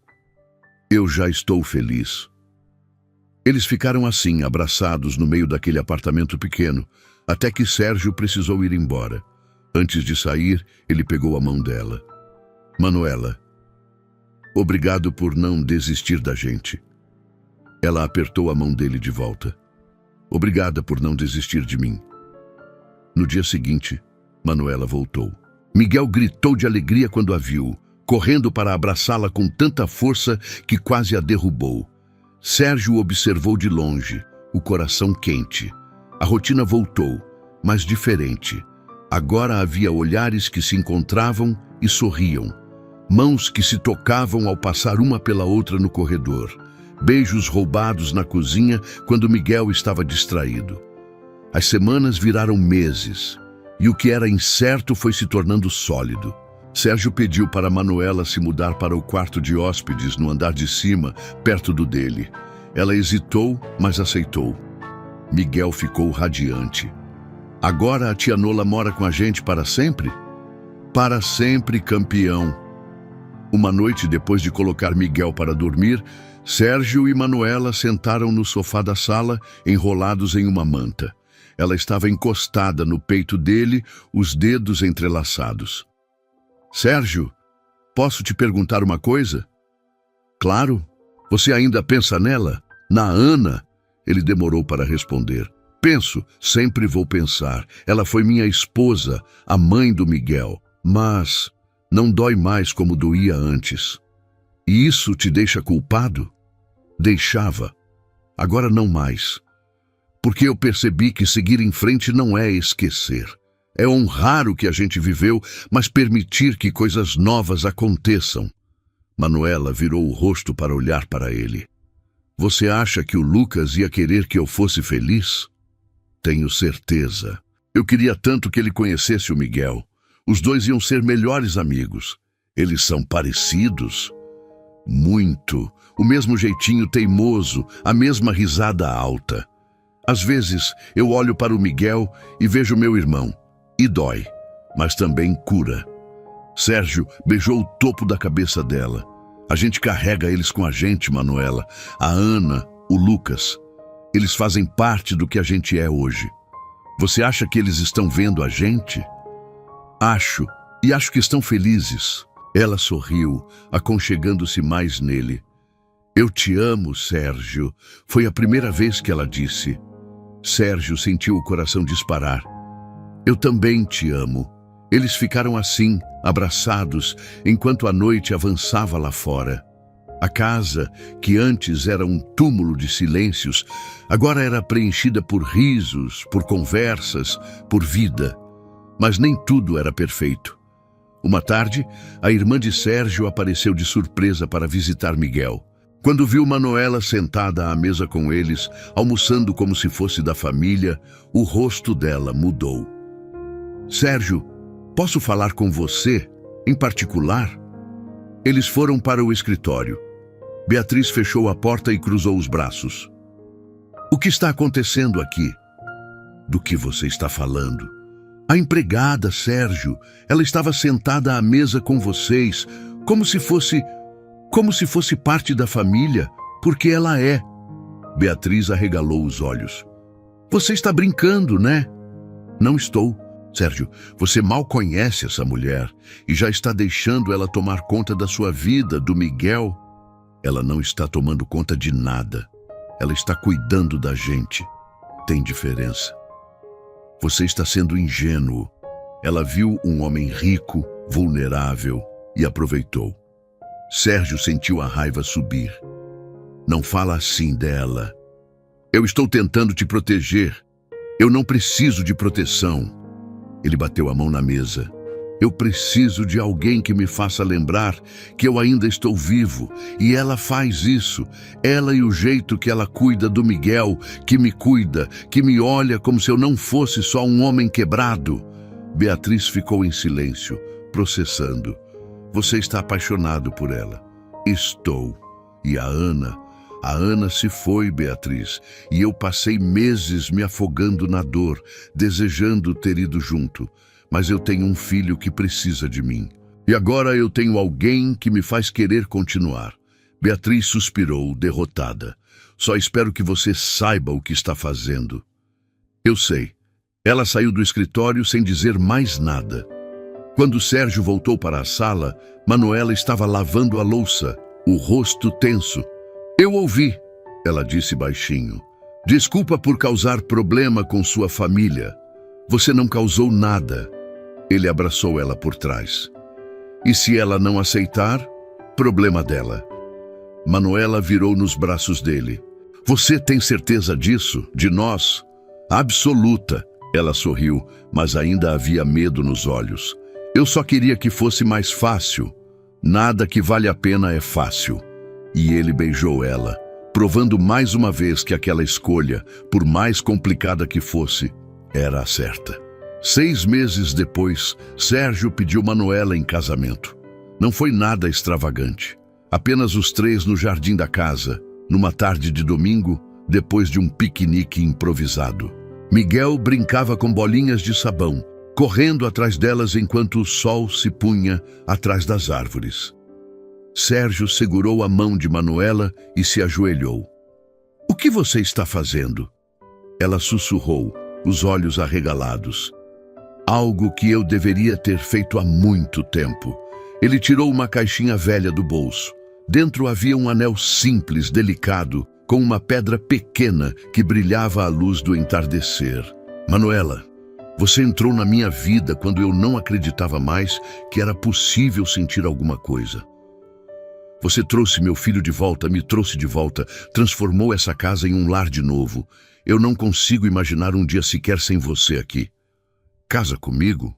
Eu já estou feliz. Eles ficaram assim, abraçados no meio daquele apartamento pequeno, até que Sérgio precisou ir embora. Antes de sair, ele pegou a mão dela. Manuela, obrigado por não desistir da gente. Ela apertou a mão dele de volta. Obrigada por não desistir de mim. No dia seguinte, Manuela voltou. Miguel gritou de alegria quando a viu, correndo para abraçá-la com tanta força que quase a derrubou. Sérgio observou de longe, o coração quente. A rotina voltou, mas diferente. Agora havia olhares que se encontravam e sorriam. Mãos que se tocavam ao passar uma pela outra no corredor. Beijos roubados na cozinha quando Miguel estava distraído. As semanas viraram meses, e o que era incerto foi se tornando sólido. Sérgio pediu para Manuela se mudar para o quarto de hóspedes no andar de cima, perto do dele. Ela hesitou, mas aceitou. Miguel ficou radiante. Agora a tia Nola mora com a gente para sempre? Para sempre, campeão. Uma noite, depois de colocar Miguel para dormir, Sérgio e Manuela sentaram no sofá da sala, enrolados em uma manta. Ela estava encostada no peito dele, os dedos entrelaçados. Sérgio, posso te perguntar uma coisa? Claro. Você ainda pensa nela? Na Ana? Ele demorou para responder. Penso, sempre vou pensar. Ela foi minha esposa, a mãe do Miguel. Mas não dói mais como doía antes. E isso te deixa culpado? Deixava. Agora não mais. Porque eu percebi que seguir em frente não é esquecer. É honrar o que a gente viveu, mas permitir que coisas novas aconteçam. Manuela virou o rosto para olhar para ele. Você acha que o Lucas ia querer que eu fosse feliz? Tenho certeza. Eu queria tanto que ele conhecesse o Miguel. Os dois iam ser melhores amigos. Eles são parecidos? Muito. O mesmo jeitinho teimoso, a mesma risada alta. Às vezes, eu olho para o Miguel e vejo meu irmão. E dói, mas também cura. Sérgio beijou o topo da cabeça dela. A gente carrega eles com a gente, Manuela. A Ana, o Lucas. Eles fazem parte do que a gente é hoje. Você acha que eles estão vendo a gente? Acho, e acho que estão felizes. Ela sorriu, aconchegando-se mais nele. Eu te amo, Sérgio. Foi a primeira vez que ela disse. Sérgio sentiu o coração disparar. Eu também te amo. Eles ficaram assim, abraçados, enquanto a noite avançava lá fora. A casa, que antes era um túmulo de silêncios, agora era preenchida por risos, por conversas, por vida. Mas nem tudo era perfeito. Uma tarde, a irmã de Sérgio apareceu de surpresa para visitar Miguel. Quando viu Manuela sentada à mesa com eles, almoçando como se fosse da família, o rosto dela mudou. Sérgio, posso falar com você, em particular? Eles foram para o escritório. Beatriz fechou a porta e cruzou os braços. O que está acontecendo aqui? Do que você está falando? A empregada, Sérgio, ela estava sentada à mesa com vocês, como se fosse parte da família, porque ela é. Beatriz arregalou os olhos. Você está brincando, né? Não estou. Sérgio, você mal conhece essa mulher e já está deixando ela tomar conta da sua vida, do Miguel. Ela não está tomando conta de nada. Ela está cuidando da gente. Tem diferença. Você está sendo ingênuo. Ela viu um homem rico, vulnerável e aproveitou. Sérgio sentiu a raiva subir. Não fala assim dela. Eu estou tentando te proteger. Eu não preciso de proteção. Ele bateu a mão na mesa. Eu preciso de alguém que me faça lembrar que eu ainda estou vivo. E ela faz isso. Ela e o jeito que ela cuida do Miguel, que me cuida, que me olha como se eu não fosse só um homem quebrado. Beatriz ficou em silêncio, processando. Você está apaixonado por ela. Estou. E a Ana se foi, Beatriz, e eu passei meses me afogando na dor, desejando ter ido junto. Mas eu tenho um filho que precisa de mim. E agora eu tenho alguém que me faz querer continuar. Beatriz suspirou, derrotada. Só espero que você saiba o que está fazendo. Eu sei. Ela saiu do escritório sem dizer mais nada. Quando Sérgio voltou para a sala, Manuela estava lavando a louça, o rosto tenso. Eu ouvi, ela disse baixinho. Desculpa por causar problema com sua família. Você não causou nada. Ele abraçou ela por trás. E se ela não aceitar, problema dela. Manuela virou nos braços dele. Você tem certeza disso? De nós? Absoluta. Ela sorriu, mas ainda havia medo nos olhos. Eu só queria que fosse mais fácil. Nada que vale a pena é fácil. E ele beijou ela, provando mais uma vez que aquela escolha, por mais complicada que fosse, era a certa. 6 meses depois, Sérgio pediu Manuela em casamento. Não foi nada extravagante. Apenas os 3 no jardim da casa, numa tarde de domingo, depois de um piquenique improvisado. Miguel brincava com bolinhas de sabão, correndo atrás delas enquanto o sol se punha atrás das árvores. Sérgio segurou a mão de Manuela e se ajoelhou. O que você está fazendo? Ela sussurrou, os olhos arregalados. Algo que eu deveria ter feito há muito tempo. Ele tirou uma caixinha velha do bolso. Dentro havia um anel simples, delicado, com uma pedra pequena que brilhava à luz do entardecer. Manuela, você entrou na minha vida quando eu não acreditava mais que era possível sentir alguma coisa. Você trouxe meu filho de volta, me trouxe de volta, transformou essa casa em um lar de novo. Eu não consigo imaginar um dia sequer sem você aqui. Casa comigo?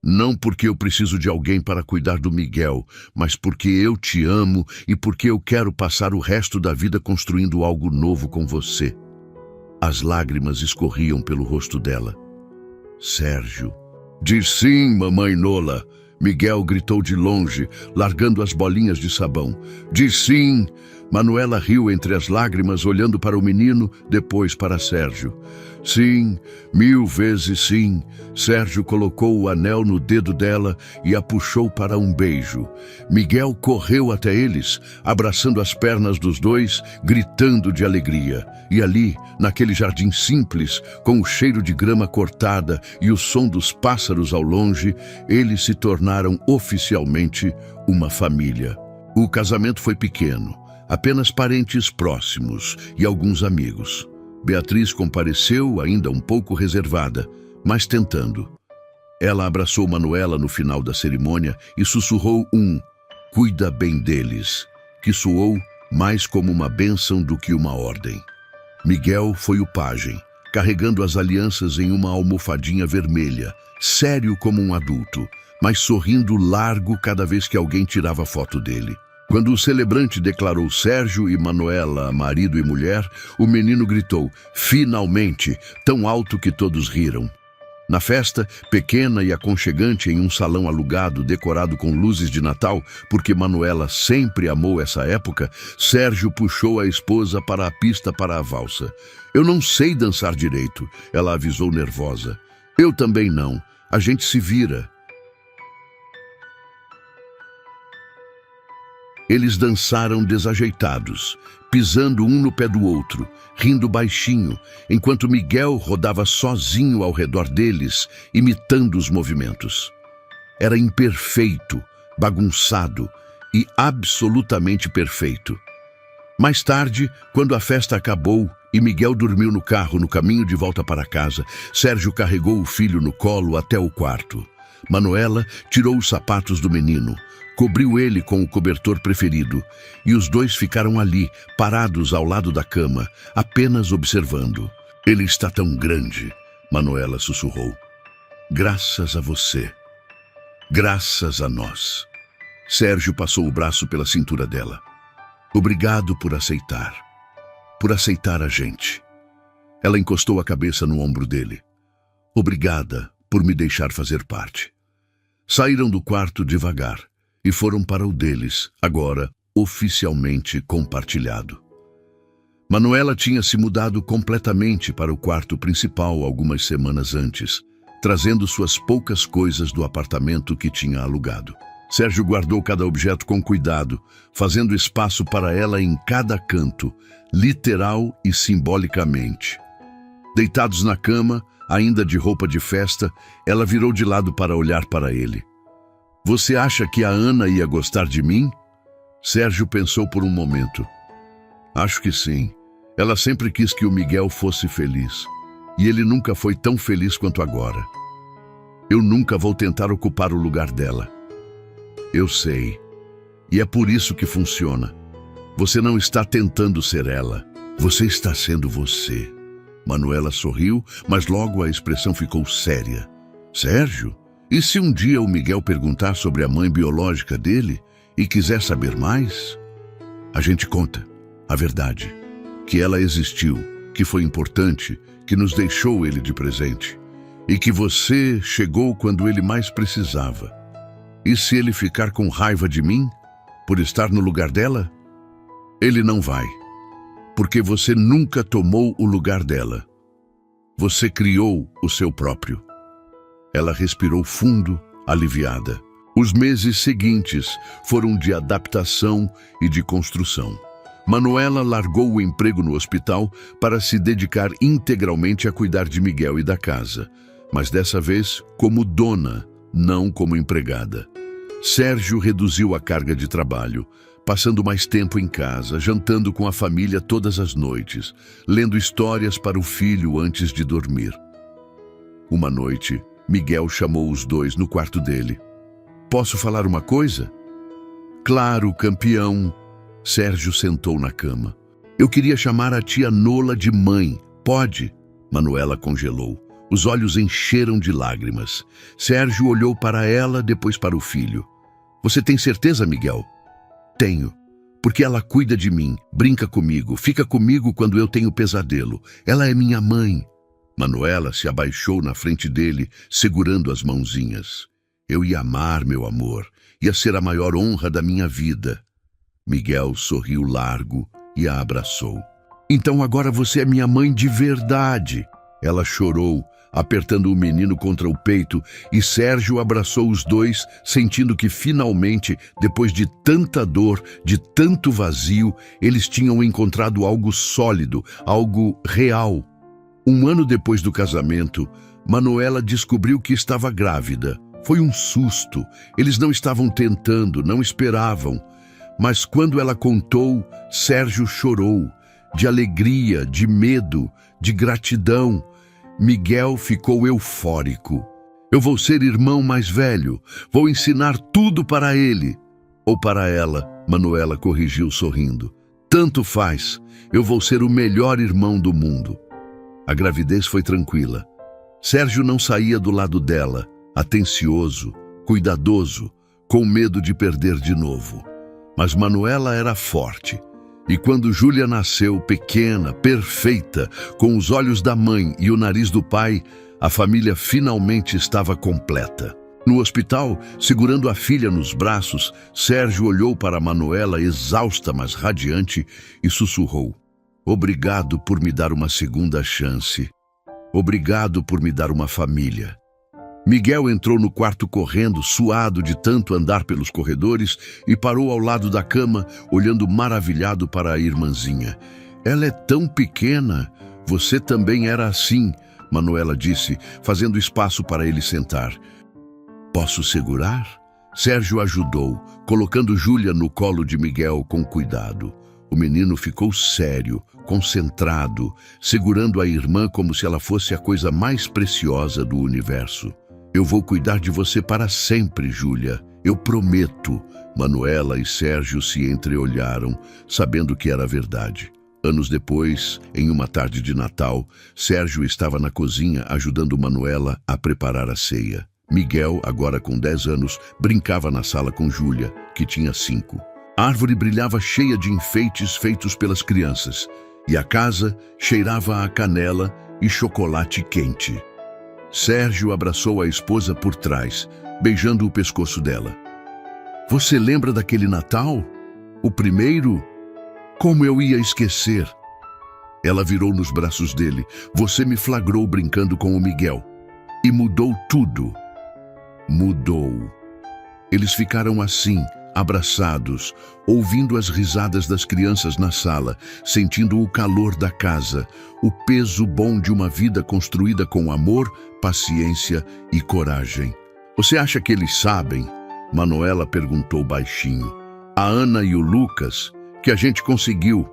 Não porque eu preciso de alguém para cuidar do Miguel, mas porque eu te amo e porque eu quero passar o resto da vida construindo algo novo com você. As lágrimas escorriam pelo rosto dela. Sérgio. Diz sim, mamãe Nola. Miguel gritou de longe, largando as bolinhas de sabão. Diz sim. Manuela riu entre as lágrimas, olhando para o menino, depois para Sérgio. Sim, 1000 vezes sim. Sérgio colocou o anel no dedo dela e a puxou para um beijo. Miguel correu até eles, abraçando as pernas dos dois, gritando de alegria. E ali, naquele jardim simples, com o cheiro de grama cortada e o som dos pássaros ao longe, eles se tornaram oficialmente uma família. O casamento foi pequeno, apenas parentes próximos e alguns amigos. Beatriz compareceu, ainda um pouco reservada, mas tentando. Ela abraçou Manuela no final da cerimônia e sussurrou "Cuida bem deles", que soou mais como uma bênção do que uma ordem. Miguel foi o pajem, carregando as alianças em uma almofadinha vermelha, sério como um adulto, mas sorrindo largo cada vez que alguém tirava foto dele. Quando o celebrante declarou Sérgio e Manuela marido e mulher, o menino gritou "Finalmente!", tão alto que todos riram. Na festa, pequena e aconchegante em um salão alugado decorado com luzes de Natal, porque Manuela sempre amou essa época, Sérgio puxou a esposa para a pista para a valsa. "Eu não sei dançar direito", ela avisou nervosa. "Eu também não. A gente se vira." Eles dançaram desajeitados, pisando um no pé do outro, rindo baixinho, enquanto Miguel rodava sozinho ao redor deles, imitando os movimentos. Era imperfeito, bagunçado e absolutamente perfeito. Mais tarde, quando a festa acabou e Miguel dormiu no carro no caminho de volta para casa, Sérgio carregou o filho no colo até o quarto. Manuela tirou os sapatos do menino, cobriu ele com o cobertor preferido, e os dois ficaram ali, parados ao lado da cama, apenas observando. "Ele está tão grande", Manuela sussurrou. "Graças a você. Graças a nós." Sérgio passou o braço pela cintura dela. "Obrigado por aceitar. Por aceitar a gente." Ela encostou a cabeça no ombro dele. "Obrigada por me deixar fazer parte." Saíram do quarto devagar e foram para o deles, agora oficialmente compartilhado. Manuela tinha se mudado completamente para o quarto principal algumas semanas antes, trazendo suas poucas coisas do apartamento que tinha alugado. Sérgio guardou cada objeto com cuidado, fazendo espaço para ela em cada canto, literal e simbolicamente. Deitados na cama, ainda de roupa de festa, ela virou de lado para olhar para ele. "Você acha que a Ana ia gostar de mim?" Sérgio pensou por um momento. "Acho que sim. Ela sempre quis que o Miguel fosse feliz. E ele nunca foi tão feliz quanto agora. Eu nunca vou tentar ocupar o lugar dela." "Eu sei. E é por isso que funciona. Você não está tentando ser ela. Você está sendo você." Manuela sorriu, mas logo a expressão ficou séria. "Sérgio? E se um dia o Miguel perguntar sobre a mãe biológica dele e quiser saber mais? A gente conta a verdade, que ela existiu, que foi importante, que nos deixou ele de presente, e que você chegou quando ele mais precisava. E se ele ficar com raiva de mim, por estar no lugar dela? Ele não vai, porque você nunca tomou o lugar dela. Você criou o seu próprio." Ela respirou fundo, aliviada. Os meses seguintes foram de adaptação e de construção. Manuela largou o emprego no hospital para se dedicar integralmente a cuidar de Miguel e da casa, mas dessa vez como dona, não como empregada. Sérgio reduziu a carga de trabalho, passando mais tempo em casa, jantando com a família todas as noites, lendo histórias para o filho antes de dormir. Uma noite, Miguel chamou os dois no quarto dele. "Posso falar uma coisa?" "Claro, campeão." Sérgio sentou na cama. "Eu queria chamar a tia Nola de mãe. Pode?" Manuela congelou. Os olhos encheram de lágrimas. Sérgio olhou para ela, depois para o filho. "Você tem certeza, Miguel?" "Tenho. Porque ela cuida de mim, brinca comigo, fica comigo quando eu tenho pesadelo. Ela é minha mãe." Manuela se abaixou na frente dele, segurando as mãozinhas. "Eu ia amar, meu amor. Ia ser a maior honra da minha vida." Miguel sorriu largo e a abraçou. "Então agora você é minha mãe de verdade." Ela chorou, apertando o menino contra o peito, e Sérgio abraçou os dois, sentindo que finalmente, depois de tanta dor, de tanto vazio, eles tinham encontrado algo sólido, algo real. 1 ano depois do casamento, Manuela descobriu que estava grávida. Foi um susto. Eles não estavam tentando, não esperavam. Mas quando ela contou, Sérgio chorou, de alegria, de medo, de gratidão. Miguel ficou eufórico. Eu vou ser irmão mais velho, vou ensinar tudo para ele. Ou para ela, Manuela corrigiu sorrindo. Tanto faz, eu vou ser o melhor irmão do mundo. A gravidez foi tranquila. Sérgio não saía do lado dela, atencioso, cuidadoso, com medo de perder de novo. Mas Manuela era forte. E quando Júlia nasceu, pequena, perfeita, com os olhos da mãe e o nariz do pai, a família finalmente estava completa. No hospital, segurando a filha nos braços, Sérgio olhou para Manuela, exausta, mas radiante, e sussurrou: "Obrigado por me dar uma segunda chance. Obrigado por me dar uma família." Miguel entrou no quarto correndo, suado de tanto andar pelos corredores, e parou ao lado da cama, olhando maravilhado para a irmãzinha. "Ela é tão pequena. Você também era assim", Manuela disse, fazendo espaço para ele sentar. "Posso segurar?" Sérgio ajudou, colocando Júlia no colo de Miguel com cuidado. O menino ficou sério, concentrado, segurando a irmã como se ela fosse a coisa mais preciosa do universo. "Eu vou cuidar de você para sempre, Júlia. Eu prometo." Manuela e Sérgio se entreolharam, sabendo que era verdade. Anos depois, em uma tarde de Natal, Sérgio estava na cozinha ajudando Manuela a preparar a ceia. Miguel, agora com 10 anos, brincava na sala com Júlia, que tinha 5. A árvore brilhava cheia de enfeites feitos pelas crianças, e a casa cheirava a canela e chocolate quente. Sérgio abraçou a esposa por trás, beijando o pescoço dela. "Você lembra daquele Natal? O primeiro? Como eu ia esquecer?" Ela virou nos braços dele. "Você me flagrou brincando com o Miguel. E mudou tudo." Mudou. Eles ficaram assim, abraçados, ouvindo as risadas das crianças na sala, sentindo o calor da casa, o peso bom de uma vida construída com amor, paciência e coragem. "Você acha que eles sabem?" Manuela perguntou baixinho. "A Ana e o Lucas, que a gente conseguiu."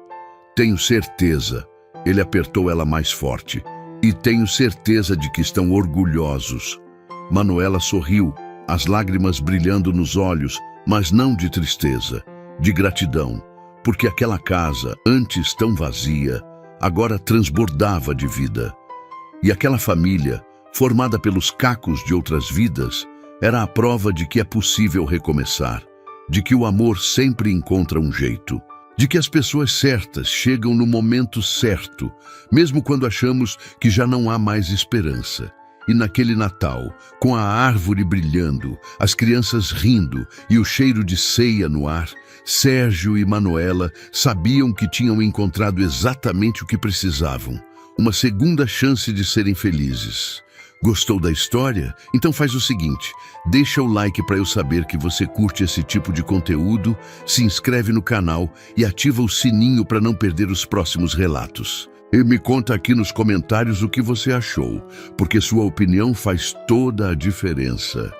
"Tenho certeza." Ele apertou ela mais forte. "E tenho certeza de que estão orgulhosos." Manuela sorriu, as lágrimas brilhando nos olhos, mas não de tristeza, de gratidão, porque aquela casa, antes tão vazia, agora transbordava de vida. E aquela família, formada pelos cacos de outras vidas, era a prova de que é possível recomeçar, de que o amor sempre encontra um jeito, de que as pessoas certas chegam no momento certo, mesmo quando achamos que já não há mais esperança. E naquele Natal, com a árvore brilhando, as crianças rindo e o cheiro de ceia no ar, Sérgio e Manuela sabiam que tinham encontrado exatamente o que precisavam, uma segunda chance de serem felizes. Gostou da história? Então faz o seguinte, deixa o like para eu saber que você curte esse tipo de conteúdo, se inscreve no canal e ativa o sininho para não perder os próximos relatos. E me conta aqui nos comentários o que você achou, porque sua opinião faz toda a diferença.